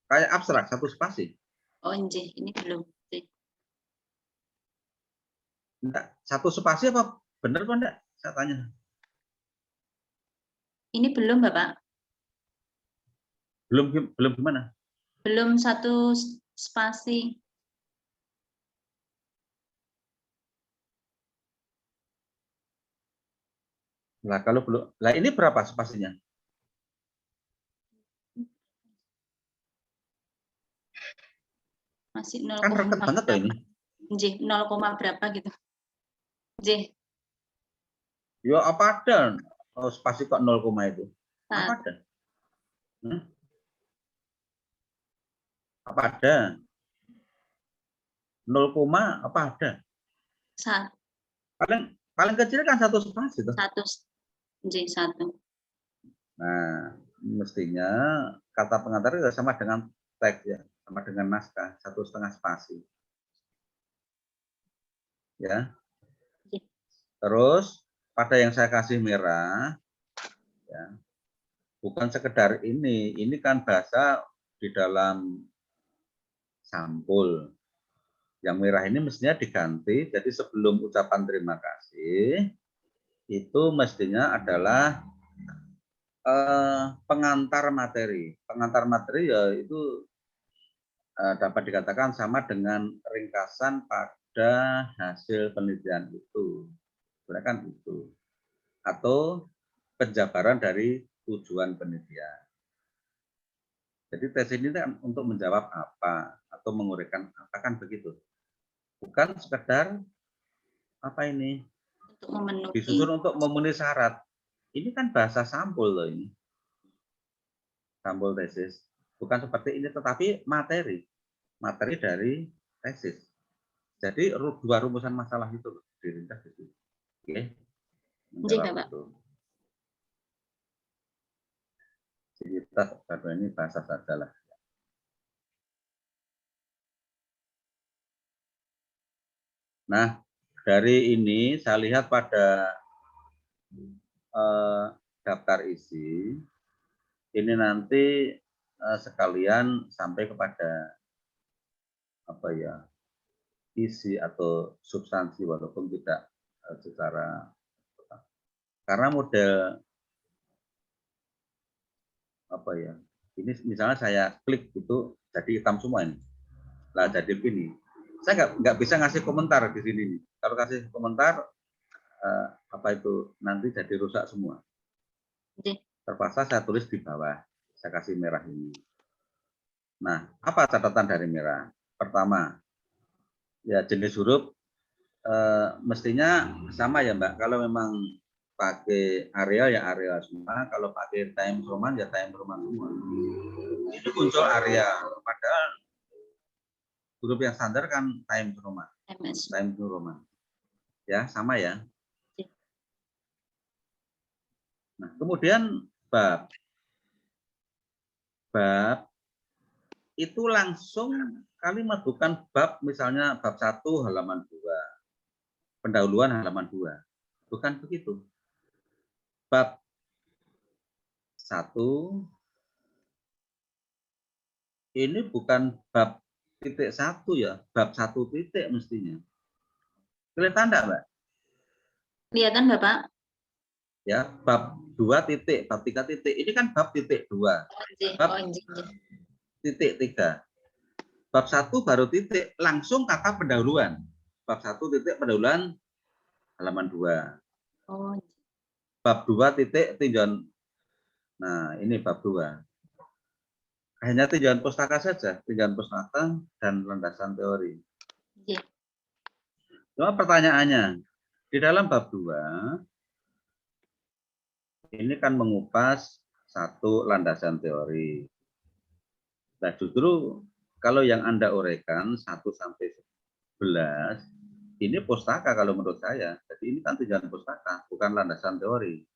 Kayak abstrak 1 spasi. Oh, J. Ini belum. J. Enggak, 1 spasi apa? Benar apa enggak? Saya tanya. Ini belum, Bapak. Belum gimana? Belum 1 spasi. Lah kalau belum, lah ini berapa spasinya? Masih 0, Kan reket banget loh ini. J. 0, berapa gitu. J. Ya apa ada spasi kok 0, itu? Apa 1. ada? Apa ada? 0, apa ada? 1. Paling kecil kan 1 spasi tuh. 1. J. 1. Nah, mestinya kata pengantar itu sama dengan teks ya, sama dengan naskah, 1,5 spasi. Ya. Terus pada yang saya kasih merah, ya, bukan sekedar ini kan bahasa di dalam sampul. Yang merah ini mestinya diganti, jadi sebelum ucapan terima kasih, itu mestinya adalah pengantar materi. Pengantar materi ya itu dapat dikatakan sama dengan ringkasan pada hasil penelitian itu. Sebenarnya kan itu. Atau penjabaran dari tujuan penelitian. Jadi tes ini kan untuk menjawab apa atau menguraikan apa kan begitu. Bukan sekedar apa ini Untuk memenuhi. disusun untuk memenuhi syarat. Ini kan bahasa sampul loh ini. Sampul tesis. Bukan seperti ini tetapi materi. Materi dari tesis. Jadi 2 rumusan masalah itu diringkas di situ. Oke. Menjawab itu. Jadi kita ini bahasa sajalah. Nah, dari ini saya lihat pada daftar isi, ini nanti sekalian sampai kepada apa ya, isi atau substansi walaupun tidak secara, karena model apa ya, ini misalnya saya klik itu jadi hitam semua ini, lah jadi ini, saya nggak bisa ngasih komentar di sini nih. Kalau kasih komentar apa itu nanti jadi rusak semua. Terpaksa saya tulis di bawah, saya kasih merah ini. Nah, apa catatan dari merah? Pertama, ya jenis huruf mestinya sama ya Mbak. Kalau memang pakai Arial ya Arial semua, kalau pakai Times Roman ya Times Roman semua. Itu muncul Arial, padahal huruf yang standar kan Times Roman. Times New Roman. Ya, sama ya. Nah, kemudian bab itu langsung kalimat, bukan bab misalnya bab 1 halaman 2, pendahuluan halaman 2. Bukan begitu. Bab 1 ini bukan bab titik 1 ya, bab 1 titik mestinya. Kelihatan enggak, Mbak? Kelihatan, Bapak. Ya, bab 2 titik, bab 3 titik. Ini kan bab titik 2, bab titik 3. Bab 1 baru titik, langsung kata pendahuluan. Bab 1 titik pendahuluan halaman 2. Oh, Bab 2 titik tinjauan. Nah, ini bab 2. Hanya tinjauan pustaka saja, tinjauan pustaka dan landasan teori. iya. Cuma pertanyaannya, di dalam bab 2 ini kan mengupas satu landasan teori. Nah, justru kalau yang Anda uraikan 1 sampai 11 ini pustaka kalau menurut saya. Jadi ini kan tinjauan pustaka, bukan landasan teori.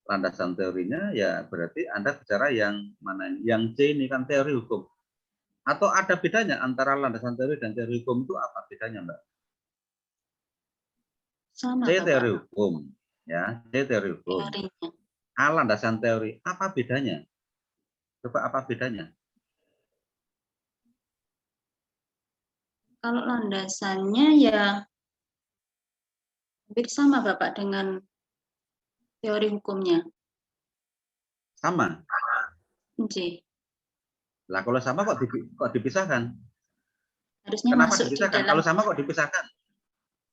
Landasan teorinya ya berarti Anda bicara yang mana? Yang C ini kan teori hukum. Atau ada bedanya antara landasan teori dan teori hukum itu apa bedanya, Mbak? Sama, C teori Bapak. hukum, ya, C teori hukum. Teorinya. A landasan teori, apa bedanya? Coba apa bedanya? Kalau landasannya ya hampir sama, Bapak, dengan teori hukumnya. Sama. J. Lah kalau sama kok dipisahkan? Harusnya Kenapa masuk di dipisahkan? dalam, Kalau sama kok dipisahkan?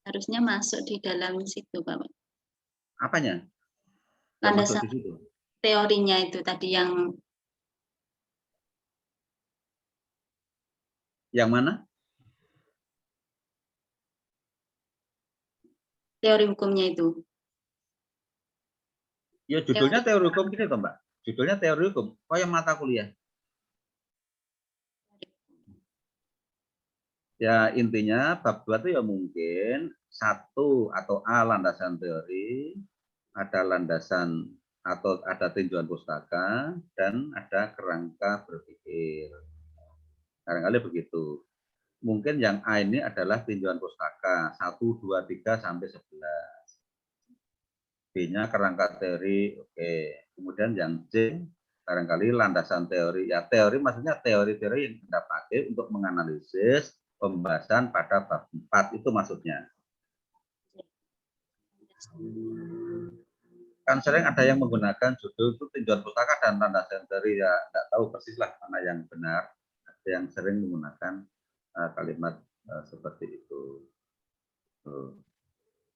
harusnya masuk di dalam situ, Bapak. Apanya? Yang masuk Landasan di situ. teorinya itu tadi yang Yang mana? teori hukumnya itu. Ya judulnya teori hukum gini toh, Mbak. Judulnya teori hukum. Oh yang mata kuliah. Ya intinya bab 2 itu ya mungkin 1 atau A landasan teori, ada landasan atau ada tinjauan pustaka, dan ada kerangka berpikir. Barangkali begitu. Mungkin yang A ini adalah tinjauan pustaka 1, 2, 3 sampai 11. B-nya kerangka teori, oke. Kemudian yang C barangkali landasan teori. Ya teori maksudnya teori-teori yang Anda pakai untuk menganalisis pembahasan pada bab 4 itu maksudnya. Kan sering ada yang menggunakan judul itu tinjauan pustaka dan landasan teori, ya tidak tahu persis lah mana yang benar. Ada yang sering menggunakan kalimat seperti itu.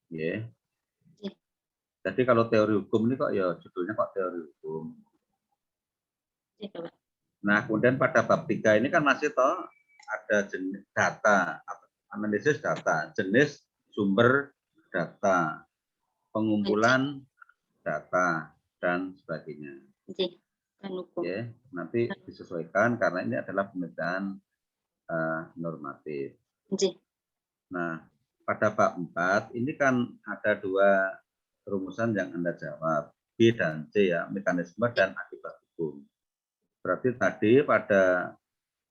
Yeah. Jadi kalau teori hukum ini kok ya judulnya kok teori hukum. Nah kemudian pada bab 3 ini kan masih toh ada jenis data, analisis data, jenis sumber data, pengumpulan data, dan sebagainya. Ya, nanti disesuaikan karena ini adalah penelitian normatif. Nah, pada bab 4 ini kan ada 2 rumusan yang Anda jawab, B dan C ya, mekanisme dan akibat hukum. Berarti tadi pada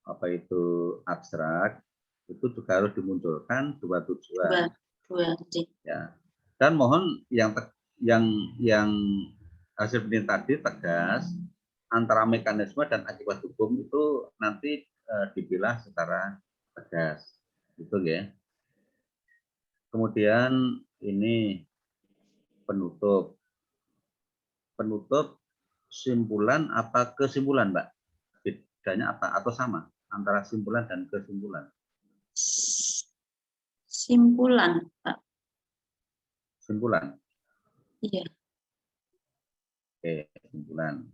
apa itu abstrak itu juga harus dimunculkan 2 tujuan. Ya. Dan mohon yang hasil penelitian tadi tegas antara mekanisme dan akibat hukum itu nanti dipilah secara tegas. Gitu ya. Kemudian ini penutup. Penutup simpulan apa kesimpulan, Mbak? Bedanya apa atau sama antara simpulan dan kesimpulan? Simpulan, Pak. Simpulan. Iya. Oke, simpulan.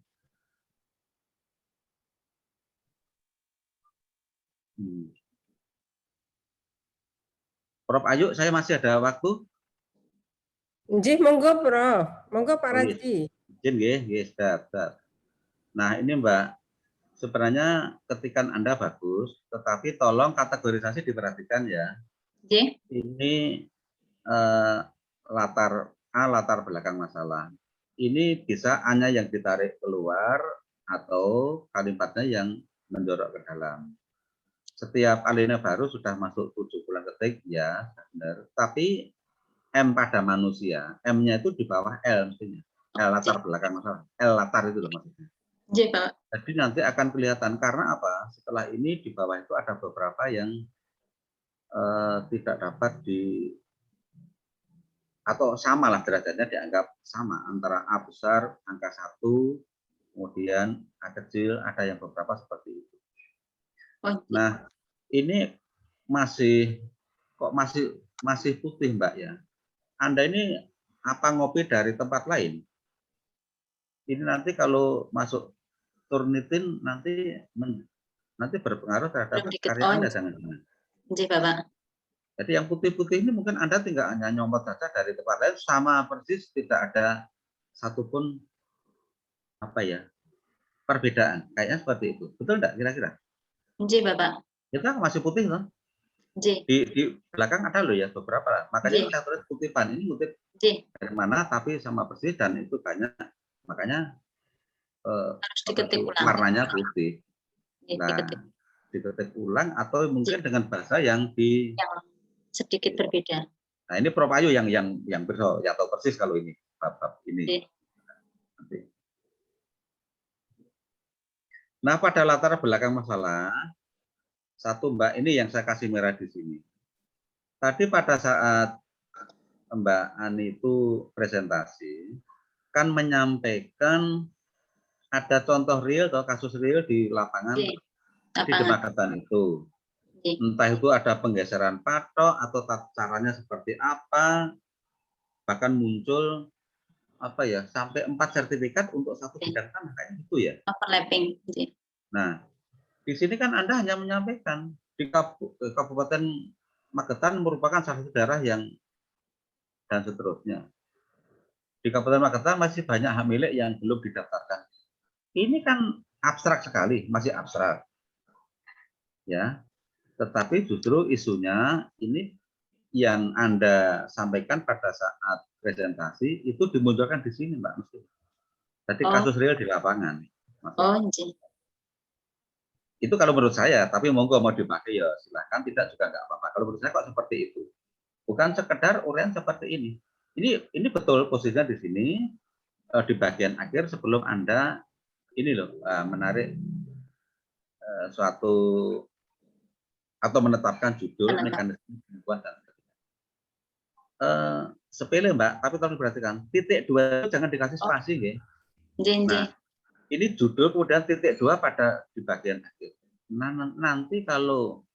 Prof Ayu, saya masih ada waktu? Nggih, monggo, Prof. Monggo Pak Raji. Izin nggih, siap. Nah, ini Mbak, sebenarnya ketikan Anda bagus, tetapi tolong kategorisasi diperhatikan ya. Ini latar belakang masalah. Ini bisa hanya yang ditarik keluar atau kalimatnya yang mendorong ke dalam. Setiap alinea baru sudah masuk 7 bulan ketik, ya benar. Tapi M pada manusia, M-nya itu di bawah L mestinya. L latar belakang masalah. L latar itu loh maksudnya. Jadi nanti akan kelihatan karena apa? Setelah ini di bawah itu ada beberapa yang tidak dapat atau sama lah derajatnya, dianggap sama antara A besar, angka 1, kemudian A kecil, ada yang beberapa seperti itu. Oh, Nah, ini kok masih putih, Mbak ya. Anda ini apa ngopi dari tempat lain? Ini nanti kalau masuk Turnitin nanti berpengaruh terhadap belum karya oh, Anda, jangan-jangan. nggih, Bapak. Jadi yang putih-putih ini mungkin Anda tinggal hanya nyomot saja dari tempat lain, sama persis, tidak ada satupun perbedaan. Kayaknya seperti itu. Betul enggak kira-kira? Nggih, Bapak. Itu kan masih putih loh. Nggih, Di belakang ada loh ya beberapa. Makanya Nggih. saya tulis kutipan ini ngutip nggih, dari mana tapi sama persis dan itu banyak. Makanya harus diketik ulang. warnanya putih. Nggih, Nah, diketik. diketik ulang atau mungkin dengan bahasa yang Yang sedikit berbeda. Nah, ini Prof Ayu yang bisa ya tahu persis kalau ini bab ini. Nggih. Nanti. Nah, pada latar belakang masalah satu, Mbak, ini yang saya kasih merah di sini. Tadi pada saat Mbak Ani itu presentasi kan menyampaikan ada contoh real atau kasus real di lapangan, Nggih. di Magetan itu. Nggih. Entah itu ada penggeseran patok atau caranya seperti apa, bahkan muncul sampai 4 sertifikat untuk satu bidang tanah kayak gitu ya. Overlapping. Nggih. Nah, di sini kan Anda hanya menyampaikan di Kabupaten Magetan merupakan salah satu daerah yang dan seterusnya. Di Kabupaten Magetan masih banyak hak milik yang belum didaftarkan. Ini kan abstrak sekali, masih abstrak. Ya. Tetapi justru isunya ini yang Anda sampaikan pada saat presentasi itu dimunculkan di sini, Mbak. Jadi kasus real di lapangan. Oh, nggih. Itu kalau menurut saya, tapi monggo mau dipakai ya silahkan, tidak juga nggak apa-apa. Kalau menurut saya kok seperti itu. Bukan sekedar uraian seperti ini. Ini betul posisinya di sini di bagian akhir sebelum Anda ini loh menarik suatu atau menetapkan judul mekanisme pembuatan dan sepele, Mbak, tapi tolong diperhatikan. Titik 2 itu jangan dikasih spasi, nggih. Nah, ini judul kemudian titik 2 pada di bagian akhir. Nah, nanti kalau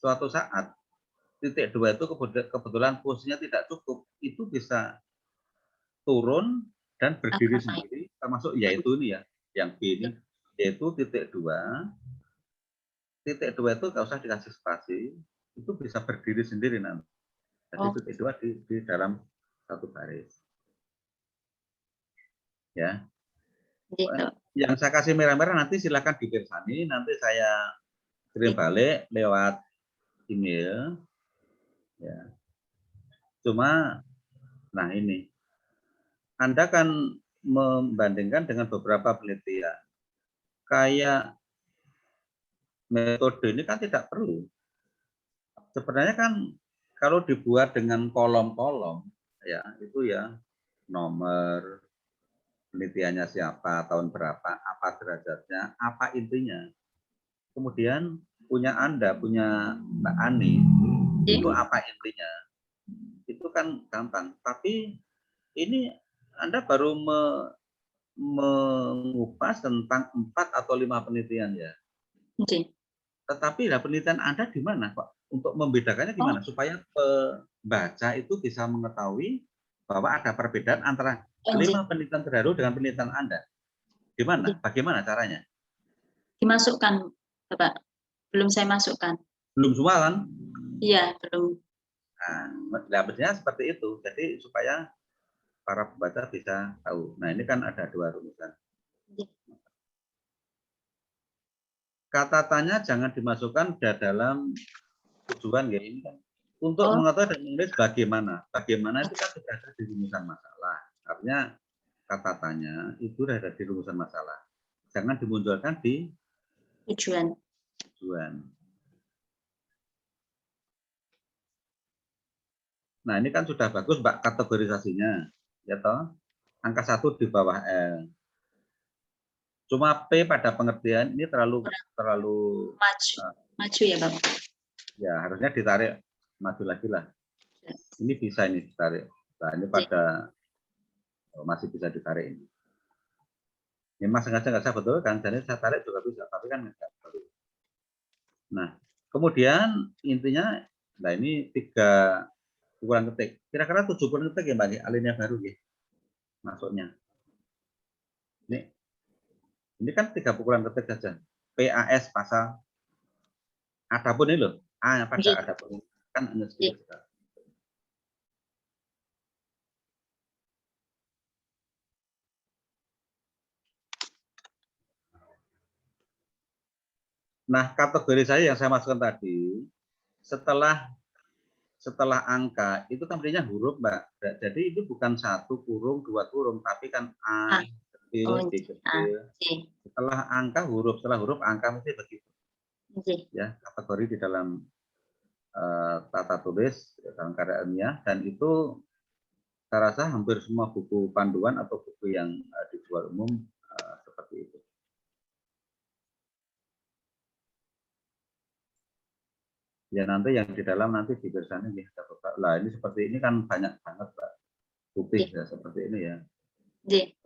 suatu saat titik 2 itu kebetulan posisinya tidak cukup, itu bisa turun dan berdiri sendiri, termasuk yaitu ini ya, yang B ini, yaitu titik 2. Titik 2 itu nggak usah dikasih spasi, itu bisa berdiri sendiri nanti. Jadi titik 2 di dalam satu baris. Ya. Yang saya kasih merah-merah nanti silakan dipirsani, nanti saya kirim balik lewat email. Ya. Cuma, nah ini, Anda kan membandingkan dengan beberapa penelitian. Kayak metode ini kan tidak perlu. Sebenarnya kan kalau dibuat dengan kolom-kolom, ya itu ya nomor, penelitiannya siapa, tahun berapa, apa derajatnya, apa intinya. Kemudian punya Anda, punya Mbak Ani, itu apa intinya. Itu kan gampang. Tapi ini Anda baru mengupas tentang 4 atau 5 penelitian ya. Tetapi penelitian Anda di mana, Pak? Untuk membedakannya gimana? Supaya pembaca itu bisa mengetahui bahwa ada perbedaan antara 5 penelitian terdahulu dengan penelitian Anda. Gimana? Bagaimana caranya? Dimasukkan, Bapak. Belum saya masukkan. Belum semua kan? Iya, belum. Nah, mestinya seperti itu. Jadi supaya para pembaca bisa tahu. Nah, ini kan ada 2 rumusan. Kata tanya jangan dimasukkan di dalam tujuan ya ini kan. Untuk mengetahui dan menulis bagaimana. Bagaimana itu kan sudah ada di rumusan masalah. Artinya kata tanya itu sudah ada di rumusan masalah. Jangan dimunculkan di tujuan. Nah, ini kan sudah bagus, Mbak, kategorisasinya. Ya toh? Angka 1 di bawah L. Cuma P pada pengertian ini terlalu maju ya, Bapak. Ya, harusnya ditarik maju lagi lah. Ini bisa ini ditarik. Nah, ini pada masih bisa ditarik ini. Ini Mas sengaja nggak saya betul kan, jadi saya tarik juga bisa, tapi kan nggak perlu. Nah, kemudian intinya, nah ini 3 pukulan ketik. Kira-kira 7 pukulan ketik ya Mbak, alinea baru ya, masuknya. Ini kan 3 pukulan ketik saja. PAS pasal. Adapun ini loh, A pada adapun kan hanya sedikit sekali. Nah, kategori saya yang saya masukkan tadi, setelah angka itu kan artinya huruf, Mbak. Jadi itu bukan 1 kurung, 2 kurung, tapi kan A kecil, D kecil. Setelah angka huruf, setelah huruf angka mesti begitu. Ya, kategori di dalam tata tulis dalam karya ilmiah, dan itu saya rasa hampir semua buku panduan atau buku yang dijual umum seperti itu. Ya nanti yang di dalam nanti di bersana ya, lah ini seperti ini kan banyak banget Pak, putih ya seperti ini ya.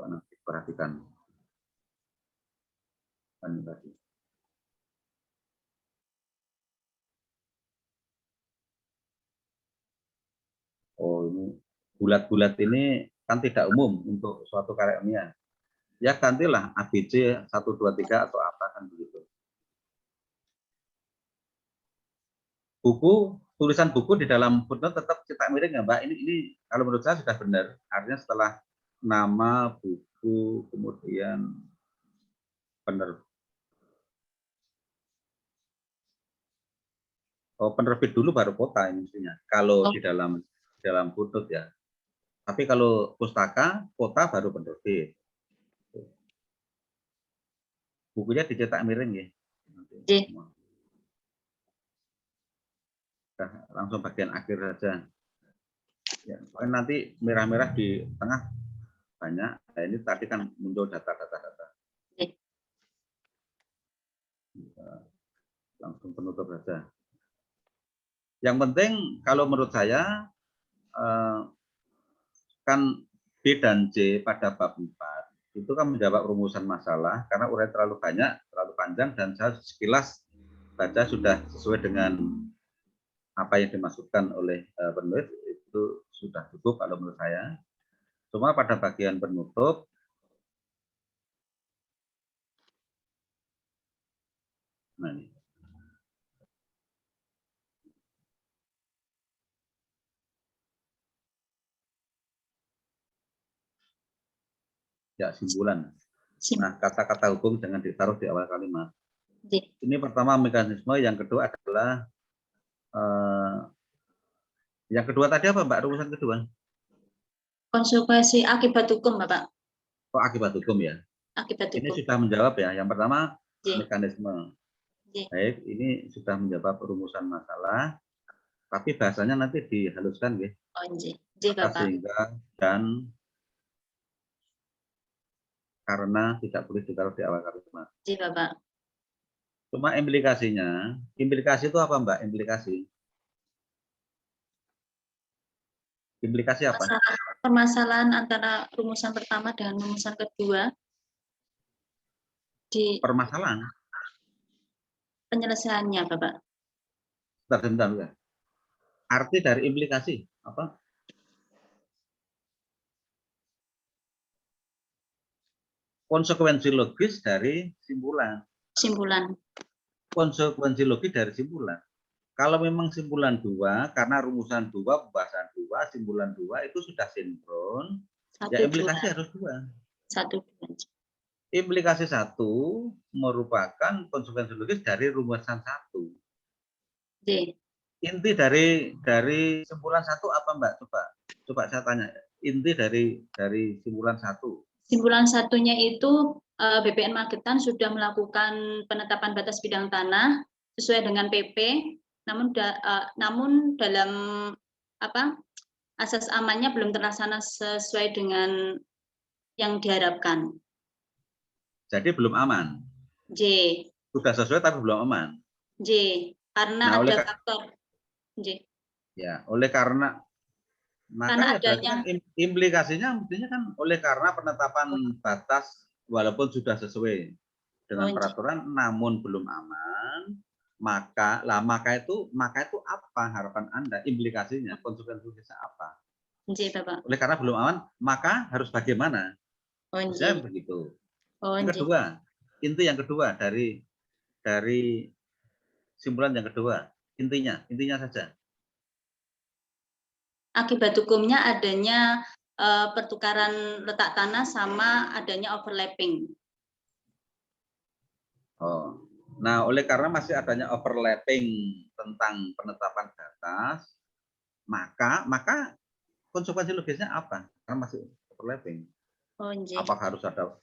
Nanti perhatikan. Ini tadi. Oh ini bulat-bulat ini kan tidak umum untuk suatu karya ilmiah. Ya gantilah ABC 1, 2, 3 atau apa kan begitu. Tulisan buku di dalam footnote tetap cetak miring ya Mbak. Ini kalau menurut saya sudah benar. Artinya setelah nama buku kemudian penerbit dulu baru kota ini mestinya. Kalau di dalam footnote ya. Tapi kalau pustaka kota baru penerbit. Bukunya dicetak miring ya. Nah, langsung bagian akhir saja. Ya, nanti merah-merah di tengah banyak. Nah, ini tadi kan muncul data. Langsung penutup saja. Yang penting kalau menurut saya kan B dan C pada bab 4 itu kan menjawab rumusan masalah karena uraian terlalu banyak, terlalu panjang, dan saya sekilas baca sudah sesuai dengan apa yang dimaksudkan oleh penulis, itu sudah cukup kalau menurut saya. Cuma pada bagian penutup nah ini. Ya, simpulan. Nah, kata-kata hukum jangan ditaruh di awal kalimat. Ini pertama mekanisme, yang kedua adalah yang kedua tadi apa Mbak, rumusan kedua? Konsekuensi akibat hukum, Bapak. Oh, akibat hukum ya. Akibat hukum. Ini sudah menjawab ya. Yang pertama mekanisme. Baik, ini sudah menjawab rumusan masalah, tapi bahasanya nanti dihaluskan ya. Bapak. Sehingga dan karena tidak boleh ditaruh di awal kalimat. Bapak. Cuma implikasinya, implikasi itu apa Mbak? Implikasi apa? Permasalahan antara rumusan pertama dengan rumusan kedua di permasalahan penyelesaiannya, Bapak. Bentar. Arti dari implikasi apa? Konsekuensi logis dari simpulan. Konsekuensi logis dari simpulan. Kalau memang simpulan 2, karena rumusan 2, pembahasan 2, simpulan 2 itu sudah sinkron, ya implikasi harus 2. Implikasi 1 merupakan konsekuensi logis dari rumusan 1. Inti dari simpulan 1 apa Mbak? Coba saya tanya. Inti dari simpulan 1. Simpulan satunya itu BPN Magetan sudah melakukan penetapan batas bidang tanah sesuai dengan PP, namun dalam asas amannya belum terlaksana sesuai dengan yang diharapkan. Jadi belum aman. Sudah sesuai tapi belum aman. Karena ada faktor. Ya, oleh karena Karena Maka ya berarti adanya kan implikasinya mestinya kan oleh karena penetapan batas walaupun sudah sesuai dengan nggih. peraturan namun belum aman, maka itu apa harapan Anda? Implikasinya, konsekuensinya apa? Nggih, Bapak. Oleh karena belum aman, maka harus bagaimana? Oh, Bisa nggih. begitu. Oh, Yang nggih. kedua, inti yang kedua dari simpulan yang kedua, intinya saja. Akibat hukumnya adanya pertukaran letak tanah sama adanya overlapping. Oh. Nah, oleh karena masih adanya overlapping tentang penetapan batas, maka konsekuensi logisnya apa? Karena masih overlapping. Oh, nggih. Apakah harus ada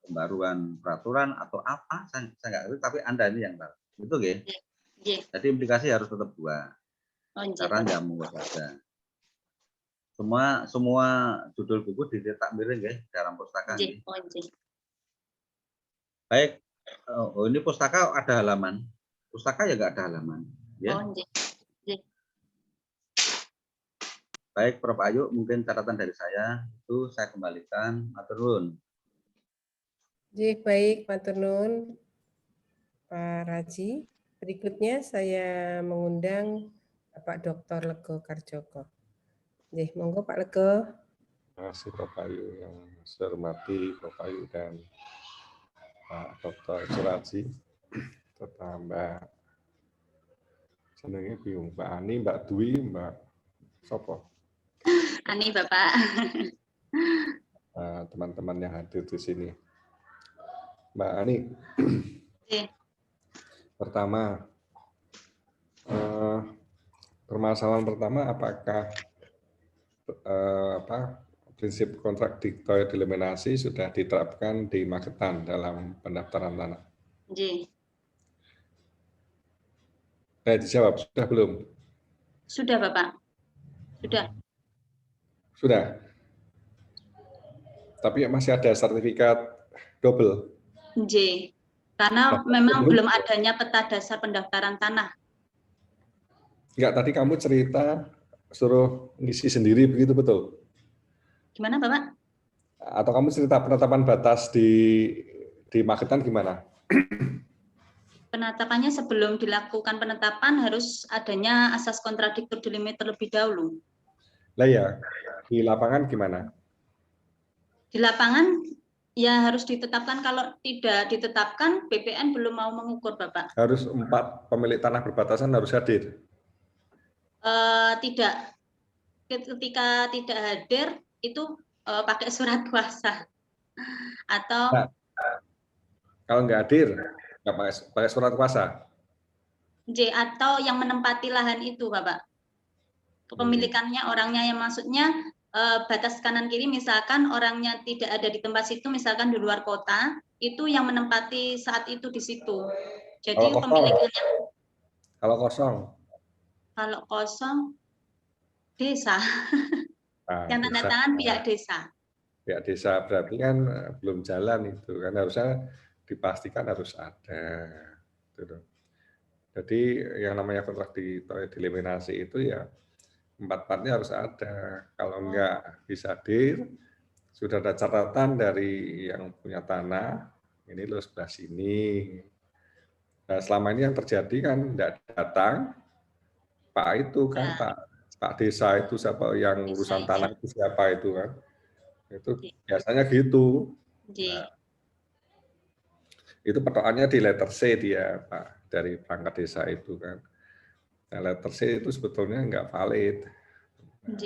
pembaruan peraturan atau apa? Saya nggak ngerti, tapi Anda ini yang tahu. Itu nggih. Nggih. Jadi implikasi harus tetap dua. Oh, nggih, Cara Bapak. nggak mungkin saja. Semua judul buku dicetak miring nggih dalam pustaka Nggih. nggih. Oh, nggih. Baik. Oh, ini pustaka ada halaman. Pustaka ya nggak ada halaman. Ya. Oh, nggih. Nggih. Baik, Prof. Ayu, mungkin catatan dari saya itu saya kembalikan. Matur nuwun. Nggih, baik, matur nuwun Pak Raji. Berikutnya saya mengundang Bapak Dr. Lego Karjoko. Nggih, monggo Pak Lego. Terima kasih Prof. Ayu yang saya hormati Prof. Ayu dan Pak Dr. Suraji, serta Mbak senengnya bingung, Mbak Ani, Mbak Dwi, Mbak Sopo, Ani, Bapak. teman-teman yang hadir di sini. Mbak Ani, Nggih. pertama, permasalahan pertama apakah prinsip kontradiktor eliminasi sudah diterapkan di Magetan dalam pendaftaran tanah? Nggih. Dijawab, sudah belum? Sudah, Bapak. Sudah. Sudah. Tapi masih ada sertifikat double. Nggih. Karena memang belum adanya peta dasar pendaftaran tanah. Enggak, tadi kamu cerita suruh ngisi sendiri, begitu betul? Gimana, Bapak? Atau kamu cerita penetapan batas di Magetan gimana? Penetapannya sebelum dilakukan penetapan harus adanya asas kontradiktor delimiter terlebih dahulu. Lah ya, di lapangan gimana? Di lapangan ya harus ditetapkan, kalau tidak ditetapkan BPN belum mau mengukur, Bapak. Harus 4 pemilik tanah berbatasan harus hadir? Tidak. Ketika tidak hadir itu pakai surat kuasa. Atau Nah, kalau nggak hadir, nggak pakai surat kuasa? atau yang menempati lahan itu, Bapak. Kepemilikannya orangnya, yang maksudnya batas kanan kiri, misalkan orangnya tidak ada di tempat situ, misalkan di luar kota, itu yang menempati saat itu di situ. Jadi Kalau kosong? pemilikannya. Kalau kosong? Kalau kosong, desa. Nah, Yang tanda tangan pihak desa. Pihak desa berarti kan belum jalan itu, kan harusnya dipastikan harus ada. Jadi yang namanya kontradiktor eliminasi itu ya 4-4-nya harus ada. Kalau enggak bisa hadir, sudah ada catatan dari yang punya tanah, ini lo sebelah sini. Nah, selama ini yang terjadi kan enggak datang, Pak itu kan, Pak Desa itu siapa yang urusan tanah itu siapa itu kan. Itu biasanya gitu. Nah, itu petokannya di letter C dia, Pak, dari perangkat desa itu kan. Nah, letter C itu sebetulnya enggak valid. Nah,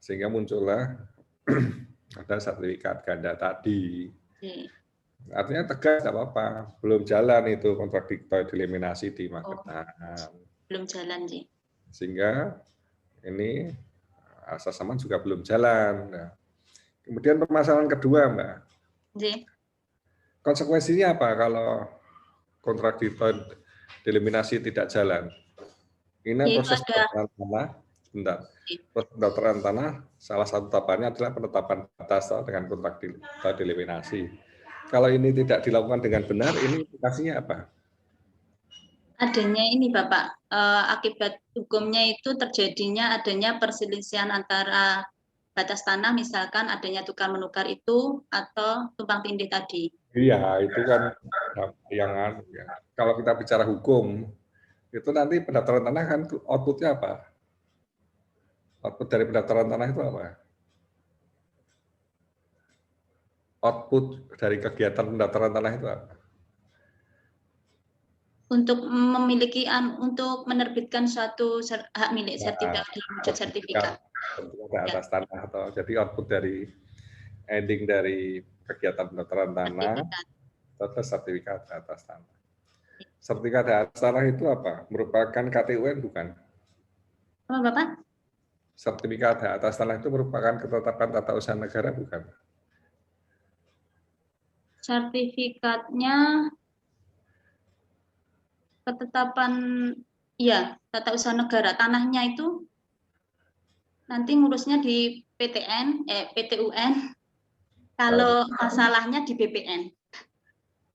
sehingga muncullah ada sertifikat ganda tadi. Artinya tegas, nggak apa-apa. Belum jalan itu kontradiktor eliminasi di Magetan. Belum jalan, Ji. Sehingga ini asas aman juga belum jalan. Nah, kemudian permasalahan kedua, Mbak. Ji. Konsekuensinya apa kalau kontradiktor eliminasi tidak jalan? Ini proses pendaftaran tanah. Bentar. Proses pendaftaran tanah, salah satu tahapannya adalah penetapan batas dengan kontradiktor eliminasi. Kalau ini tidak dilakukan dengan benar, ini implikasinya apa? Adanya ini Bapak, akibat hukumnya itu terjadinya adanya perselisihan antara batas tanah, misalkan adanya tukar menukar itu atau tumpang tindih tadi. Iya, itu kan yang ya. Kalau kita bicara hukum, itu nanti pendaftaran tanah kan outputnya apa? Output dari pendaftaran tanah itu apa? Output dari kegiatan pendaftaran tanah itu apa? Untuk memiliki untuk menerbitkan suatu hak milik sertifikat dalam wujud sertifikat. Sertifikat atas tanah atau jadi output dari ending dari kegiatan pendaftaran tanah atau sertifikat atas tanah. Sertifikat atas tanah itu apa? Merupakan KTUN bukan? Apa Bapak? Sertifikat atas tanah itu merupakan ketetapan tata usaha negara bukan? Sertifikatnya ketetapan, ya, tata usaha negara. Tanahnya itu nanti ngurusnya di PTUN, kalau masalahnya di BPN.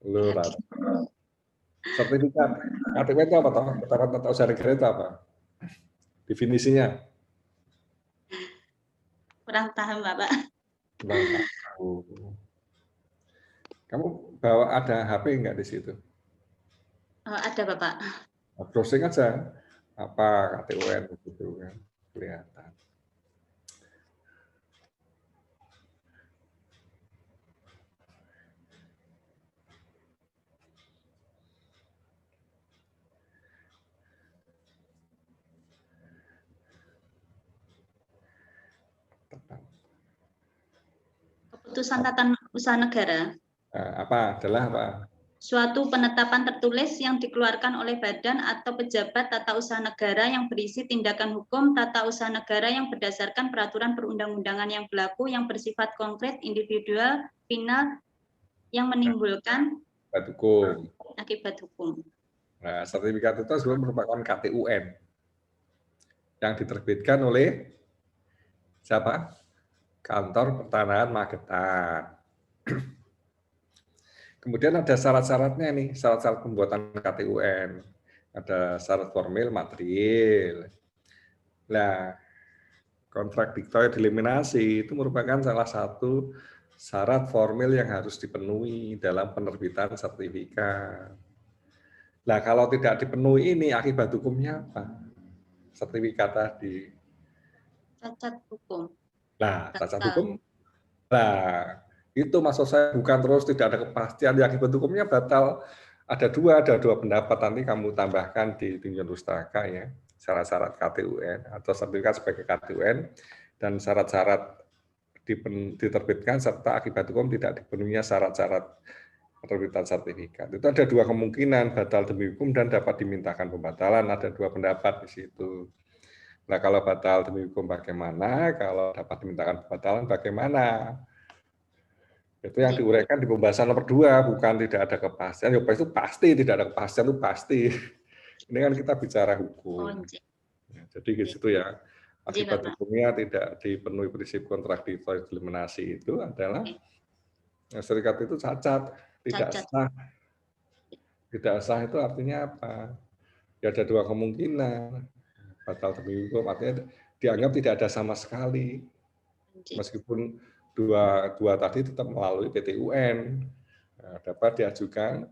Lurah. Sertifikat KTUN itu apa toh? Ketetapan tata usaha negara itu apa? Definisinya? Kurang paham Bapak. Kurang tahu. Kamu bawa ada HP enggak di situ? Ada Bapak. Browsing aja apa KTUN gitu kan kelihatan. Keputusan tata usaha negara. Apa adalah apa? Suatu penetapan tertulis yang dikeluarkan oleh badan atau pejabat tata usaha negara yang berisi tindakan hukum tata usaha negara yang berdasarkan peraturan perundang-undangan yang berlaku yang bersifat konkret, individual, final, yang menimbulkan akibat hukum. Nah, sertifikat itu sebelum merupakan KTUN yang diterbitkan oleh siapa? Kantor Pertanahan Magetan. Kemudian ada syarat-syaratnya nih, syarat-syarat pembuatan KTUN. Ada syarat formil, material. Nah, kontradiktor eliminasi itu merupakan salah satu syarat formil yang harus dipenuhi dalam penerbitan sertifikat. Nah, kalau tidak dipenuhi ini akibat hukumnya apa? Sertifikat tadi. Cacat hukum. Nah, cacat hukum. Nah, itu maksud saya bukan terus tidak ada kepastian, ya akibat hukumnya batal. Ada dua pendapat, nanti kamu tambahkan di Tunjun Pustaka ya, syarat-syarat KTUN atau sertifikat sebagai KTUN dan syarat-syarat diterbitkan serta akibat hukum tidak dipenuhinya syarat-syarat penerbitan sertifikat. Itu ada dua kemungkinan, batal demi hukum dan dapat dimintakan pembatalan, ada dua pendapat di situ. Nah, kalau batal demi hukum bagaimana? Kalau dapat dimintakan pembatalan bagaimana? Itu yang diuraikan di pembahasan nomor 2, bukan tidak ada kepastian. Ya, itu pasti tidak ada kepastian, itu pasti. Ini kan kita bicara hukum. Ya, jadi di situ ya, akibat hukumnya tidak dipenuhi prinsip kontradiktor eliminasi itu adalah serikat itu cacat, tidak sah. Tidak sah itu artinya apa? Ya ada dua kemungkinan. Batal demi hukum artinya dianggap tidak ada sama sekali. Meskipun dua tadi tetap melalui PT-UN, dapat diajukan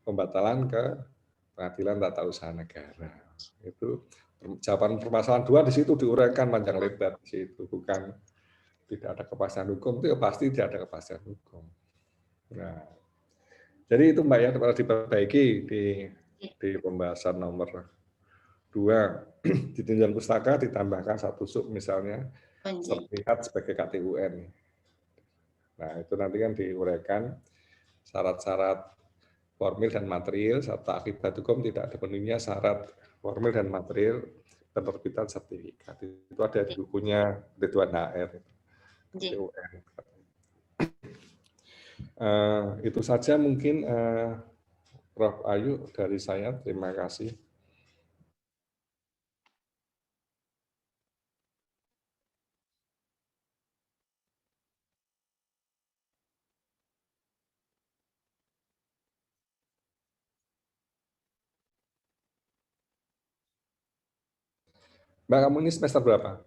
pembatalan ke Pengadilan Tata Usaha Negara. Itu jawaban permasalahan 2 di situ diuraikan panjang lebar di situ, bukan tidak ada kepastian hukum, itu ya pasti tidak ada kepastian hukum. Nah, jadi itu Mbak ya, harus diperbaiki di pembahasan nomor 2 di Tunjun Pustaka ditambahkan satu sub misalnya sertifikat sebagai KTUN. Nah, itu nanti kan diuraikan syarat-syarat formil dan material serta akibat hukum tidak dipenuhinya syarat formil dan material penerbitan sertifikat. Itu ada di bukunya Ridwan HR. Itu saja mungkin Prof. Ayu dari saya. Terima kasih. Mbak, kamu ini semester berapa?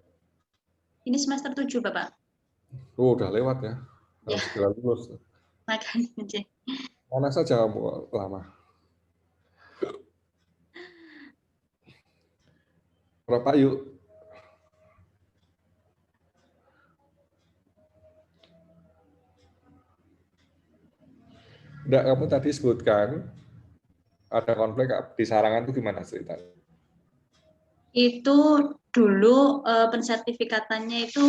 Ini semester 7, Bapak. Oh, udah lewat ya. Ya. Harus segera lulus. Makanya, J. Mana saja kamu lama? Berapa yuk? Enggak, kamu tadi sebutkan ada konflik di Sarangan itu gimana ceritanya? Itu dulu pensertifikatannya itu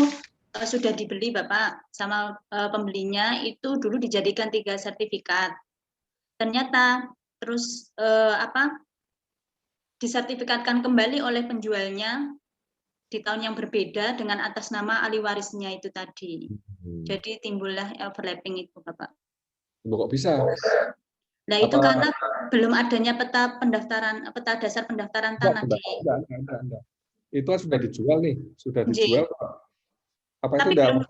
sudah dibeli Bapak sama pembelinya, itu dulu dijadikan 3 sertifikat. Ternyata terus disertifikatkan kembali oleh penjualnya di tahun yang berbeda dengan atas nama ahli warisnya itu tadi. Jadi timbullah overlapping itu Bapak. Kok bisa? Nah, itu karena belum adanya peta dasar pendaftaran tanah di. Enggak. Itu sudah dijual nih, sudah dijual. Apa tapi itu udah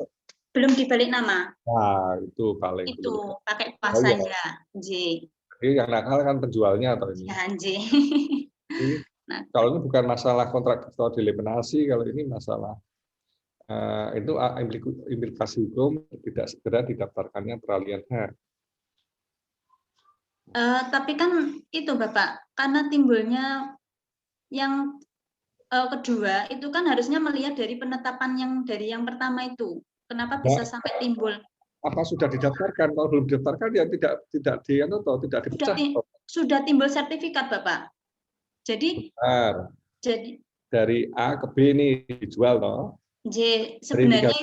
belum dibalik nama. Nah, itu paling itu belum. pakai kuasa ya, J. Jadi yang nakal kan penjualnya atau ini. Ya, J. Jadi, kalau ini bukan masalah kontrak atau deliminasi, kalau ini masalah itu implikasi hukum tidak segera didaftarkannya peralihan hak. Tapi kan itu Bapak, karena timbulnya yang kedua itu kan harusnya melihat dari penetapan yang dari yang pertama itu. Kenapa bisa sampai timbul? Apa sudah didaftarkan? Kalau belum didaftarkan ya tidak dipecah. Sudah timbul sertifikat Bapak. Jadi benar. Jadi dari A ke B ini dijual toh. J sebenarnya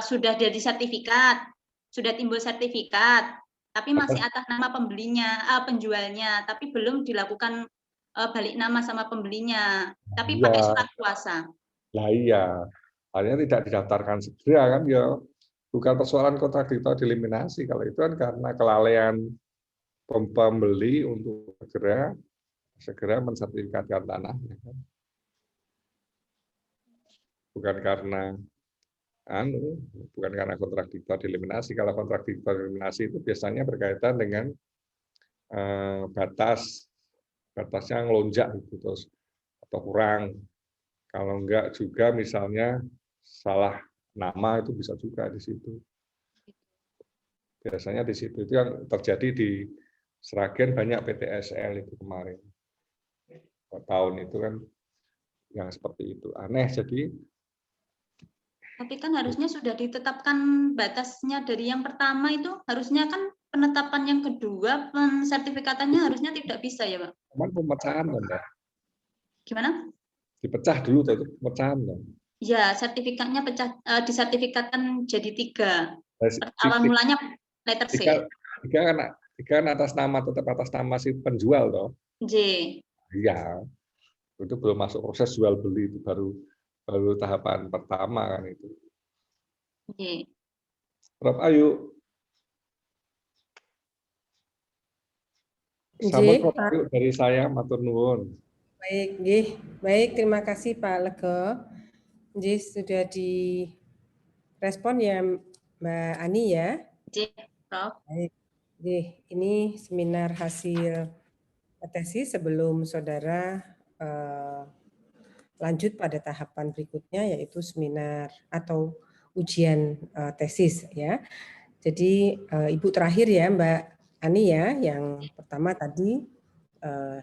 sudah jadi sertifikat, sudah timbul sertifikat, tapi masih atas nama penjualnya, tapi belum dilakukan balik nama sama pembelinya, tapi pakai surat kuasa. Lah iya, akhirnya tidak didaftarkan segera kan ya, bukan persoalan kontradiktor deliminasi, kalau itu kan karena kelalaian pembeli untuk segera mensertifikatkan tanahnya kan. Bukan karena kontradiktor deliminasi. Kalau kontradiktor deliminasi itu biasanya berkaitan dengan batasnya ngelonjak gitu terus atau kurang. Kalau enggak juga misalnya salah nama itu bisa juga di situ. Biasanya di situ itu yang terjadi di Sragen banyak PTSL itu kemarin. Tahun itu kan yang seperti itu. Aneh jadi. Tapi kan harusnya sudah ditetapkan batasnya dari yang pertama itu, harusnya kan penetapan yang kedua, pensertifikatannya harusnya tidak bisa ya Pak? Cuman pemecahan Mbak. Gimana? Dipecah dulu itu pemecahan dong. Ya, sertifikatnya disertifikatkan jadi 3. Awal mulanya letter C. 3 kan atas nama, tetap atas nama si penjual toh. J. Iya. Itu belum masuk proses jual beli, itu baru tahapan pertama kan itu. J. Prof Ayu. Sama Prof Ayu dari saya matur nuwun. Baik, terima kasih Pak Lego. Sudah direspon ya Mbak Ani ya. Prof. Baik. Ini seminar hasil tesis sebelum saudara lanjut pada tahapan berikutnya, yaitu seminar atau ujian tesis ya. Jadi Ibu terakhir ya Mbak Ani ya, yang pertama tadi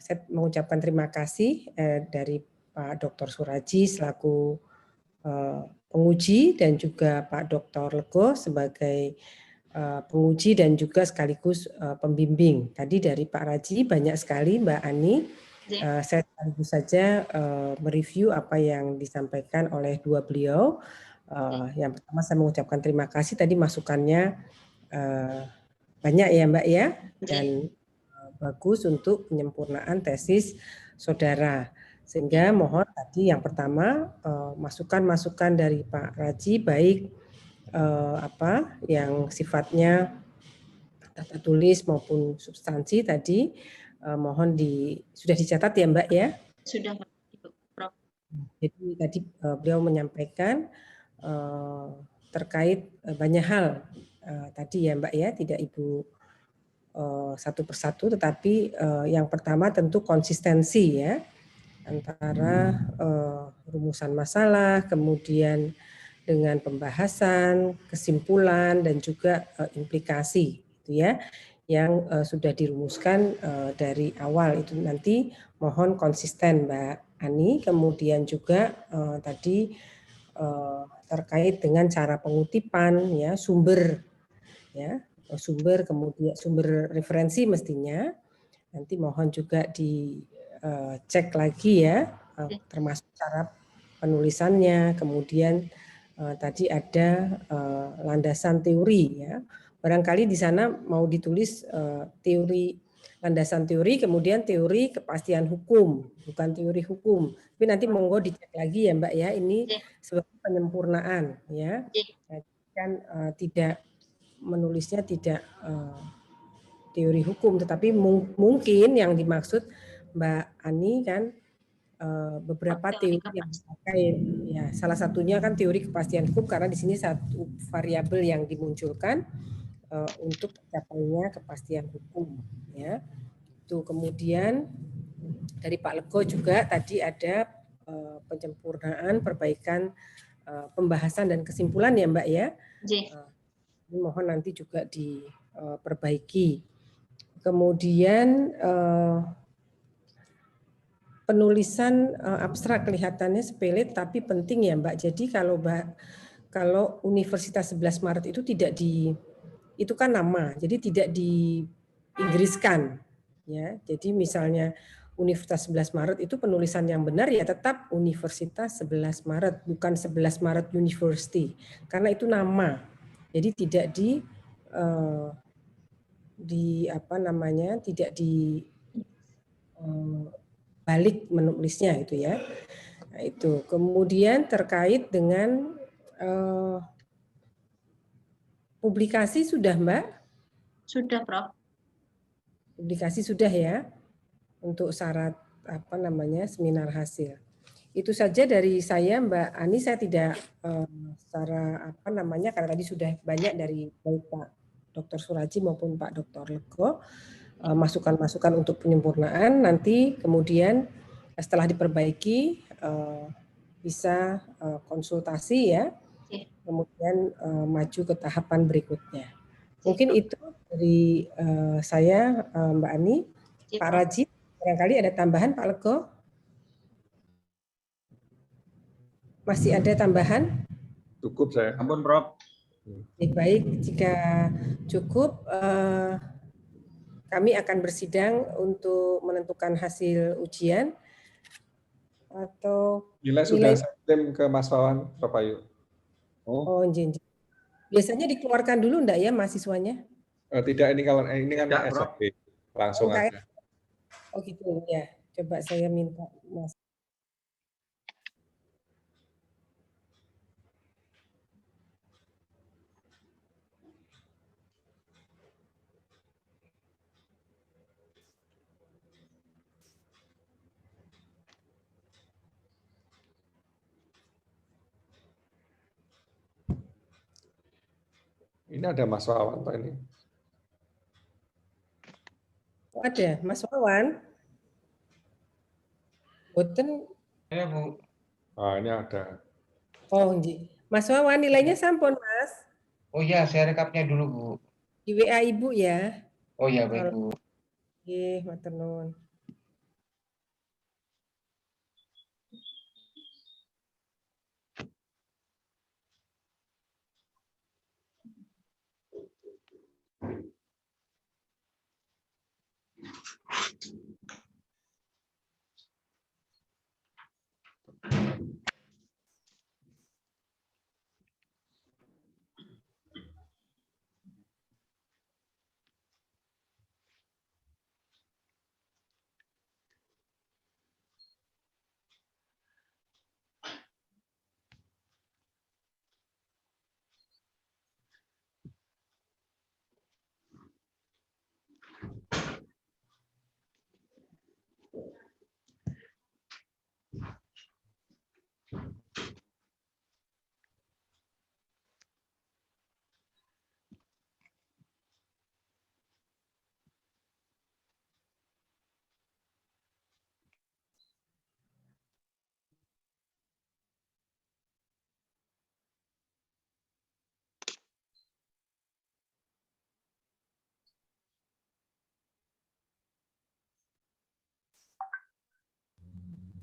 saya mengucapkan terima kasih dari Pak Dr. Suraji selaku penguji dan juga Pak Dr. Lego sebagai penguji dan juga sekaligus pembimbing. Tadi dari Pak Raji banyak sekali Mbak Ani. Saya sekaligus saja mereview apa yang disampaikan oleh dua beliau. Yang pertama saya mengucapkan terima kasih, tadi masukannya banyak ya Mbak ya, dan bagus untuk penyempurnaan tesis saudara. Sehingga mohon tadi yang pertama masukan-masukan dari Pak Raji baik yang sifatnya tata tulis maupun substansi tadi mohon sudah dicatat ya Mbak ya? Sudah, Prof. Jadi tadi beliau menyampaikan terkait banyak hal tadi ya Mbak ya, tidak Ibu satu persatu, tetapi yang pertama tentu konsistensi ya. antara rumusan masalah, kemudian dengan pembahasan, kesimpulan, dan juga implikasi, gitu ya, yang sudah dirumuskan dari awal. Itu nanti mohon konsisten, Mbak Ani. Kemudian juga tadi terkait dengan cara pengutipan, ya, sumber, ya, sumber, kemudian sumber referensi mestinya nanti mohon juga dicek lagi ya, termasuk cara penulisannya. Kemudian tadi ada landasan teori, ya. Barangkali di sana mau ditulis teori, landasan teori, kemudian teori kepastian hukum, bukan teori hukum. Tapi nanti monggo dicek lagi ya Mbak ya, ini sebagai penyempurnaan ya. Kan tidak menulisnya tidak teori hukum, tetapi mungkin yang dimaksud Mbak Ani kan beberapa teori yang dipakai, ya salah satunya kan teori kepastian hukum karena di sini satu variabel yang dimunculkan untuk tercapainya kepastian hukum, ya. Itu kemudian dari Pak Lego juga tadi ada penyempurnaan, perbaikan pembahasan dan kesimpulan ya Mbak ya. Ini mohon nanti juga diperbaiki. Kemudian penulisan abstrak kelihatannya sepele tapi penting ya Mbak. Jadi kalau Universitas 11 Maret itu itu kan nama, jadi tidak diinggriskan ya. Jadi misalnya Universitas 11 Maret itu penulisan yang benar ya tetap Universitas 11 Maret, bukan 11 Maret University. Karena itu nama. Jadi tidak tidak balik menulisnya itu ya. Nah, itu. Kemudian terkait dengan publikasi sudah Mbak? Sudah, Prof. Publikasi sudah ya untuk syarat seminar hasil. Itu saja dari saya Mbak Ani. Saya tidak secara karena tadi sudah banyak dari baik Pak Dr. Suraji maupun Pak Dr. Lego masukan-masukan untuk penyempurnaan. Nanti kemudian setelah diperbaiki bisa konsultasi ya, kemudian maju ke tahapan berikutnya. Mungkin itu dari saya Mbak Ani. Pak Raji, barangkali ada tambahan Pak Lego? Masih ada tambahan? Cukup saya. Ampun, Prof. Baik, jika cukup kami akan bersidang untuk menentukan hasil ujian atau Nilai sudah saya kirim ke Mas Wawan, Bapak Ayu. Oh, biasanya dikeluarkan dulu enggak ya mahasiswanya? Tidak, ini kan SAP langsung aja. Oh gitu ya. Coba saya minta Mas. Ini ada Mas Wawan Pak ini. Oh, ada Mas Wawan. Boten. Ya, Bu. Ini ada. Oh, Mas Wawan nilainya sampun, Mas. Oh iya, saya rekapnya dulu, Bu. Di WA Ibu ya. Oh iya, baik, Bu. Nggih, matur nuwun.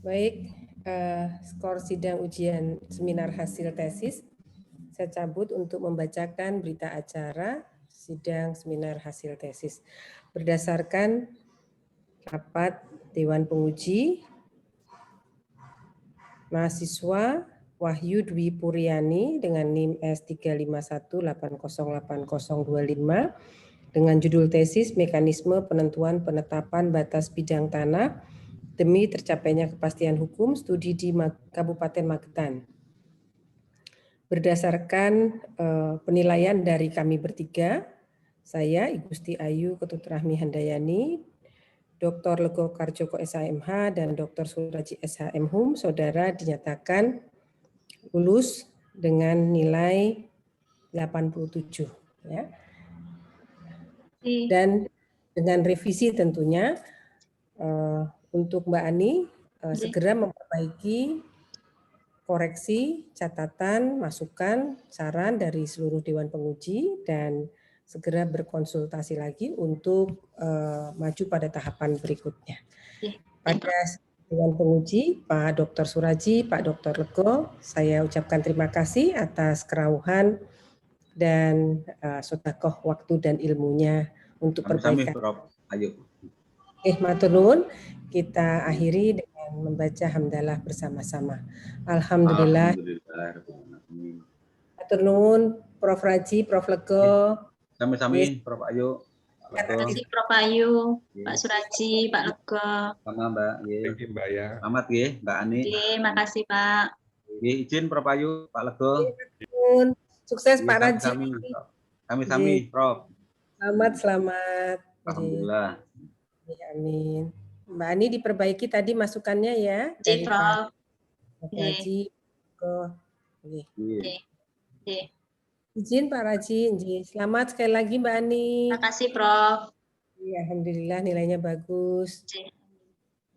Baik, skor sidang ujian seminar hasil tesis saya cabut untuk membacakan berita acara sidang seminar hasil tesis. Berdasarkan rapat Dewan Penguji, mahasiswa Wahyu Dwi Puriani dengan NIM S351808025 dengan judul tesis Mekanisme Penentuan Penetapan Batas Bidang Tanah demi tercapainya kepastian hukum studi di Kabupaten Magetan. Berdasarkan penilaian dari kami bertiga, saya Igusti Ayu Ketut Rahmi Handayani, Dr. Lego Karjoko SHMH dan Dr. Suraji SHM Hum, saudara dinyatakan lulus dengan nilai 87 ya. Dan dengan revisi tentunya untuk Mbak Ani segera memperbaiki koreksi, catatan, masukan, saran dari seluruh Dewan Penguji dan segera berkonsultasi lagi untuk maju pada tahapan berikutnya. Pada Dewan Penguji, Pak Dr. Suraji, Pak Dr. Lego, saya ucapkan terima kasih atas kerauhan dan sedekah waktu dan ilmunya untuk perbaikan. Prof. Ayo. Matur nuwun, kita akhiri dengan membaca hamdalah bersama-sama. Alhamdulillah. Matur nuwun, Prof. Raji, Prof. Lego. Sami-sami, Prof. Ayu. Terima kasih Prof. Ayu, Pak Suraji, Pak Lego. Sama Mbak. Thank you, Mbak ya. Selamat ya, Mbak Ani. Makasih Pak. Izin Prof. Ayu, Pak Lego. Sukses Pak Raji. Sami-sami, Prof. Selamat. Alhamdulillah. Amin. Mbak Ani diperbaiki tadi masukannya ya. Dari Prof. Raji. Izin Pak Raji. Selamat sekali lagi Mbak Ani. Terima kasih Prof. Alhamdulillah nilainya bagus.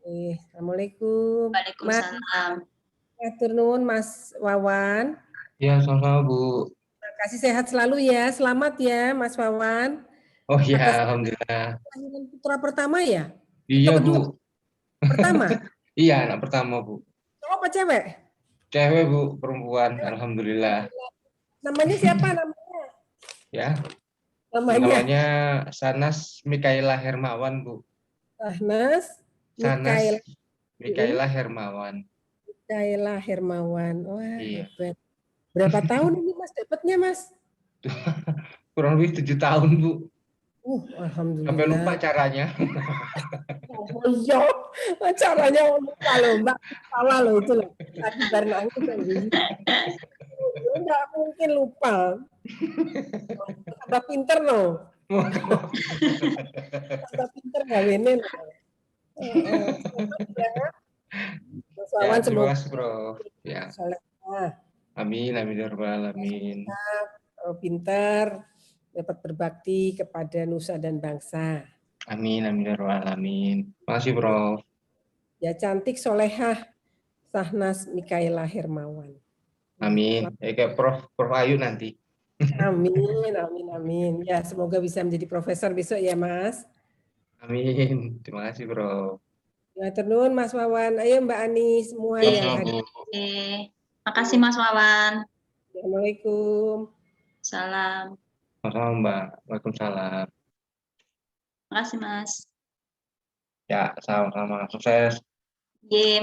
Assalamualaikum. Waalaikumsalam. Matur nuwun Mas Wawan. Ya, sama-sama Bu. Terima kasih, sehat selalu ya. Selamat ya Mas Wawan. Oh ya, alhamdulillah. Putra pertama ya? Iya Bu. Pertama? Iya, anak pertama Bu. Cowok apa cewek? Cewek Bu, perempuan. Alhamdulillah. Namanya siapa namanya? Ya. Namanya Sanas Mikaela Hermawan Bu. Sanas Mikaela Hermawan. Mikaela Hermawan. Wah, iya. Hebat. Berapa tahun ini Mas dapatnya Mas? Kurang lebih 7 tahun Bu. Alhamdulillah. Sampai lupa caranya. Oh iya, caranya lupa loh Mbak. Salah loh itu loh. Tadi baru nangis kan. Enggak mungkin lupa. Tambah pinter loh. Tambah pinter gawene loh. Ya, terima kasih Bro. Ya. Amin, amin ya rabbal alamin. Pintar, dapat berbakti kepada nusa dan bangsa. Amin, amin ya rabbal alamin. Terima kasih Bro. Ya cantik, solehah, Sahnas Mikaela Hermawan. Amin. Kayak Prof Ayu nanti. Amin, amin, amin. Ya semoga bisa menjadi profesor besok ya Mas. Amin. Terima kasih Bro. Ya turun Mas Wawan. Ayo Mbak Ani semua yang hadir. Makasih Mas Wawan. Assalamualaikum. Salam. Sama-sama Mbak. Waalaikumsalam. Makasih Mas. Ya, sama-sama. Sukses. Makasih.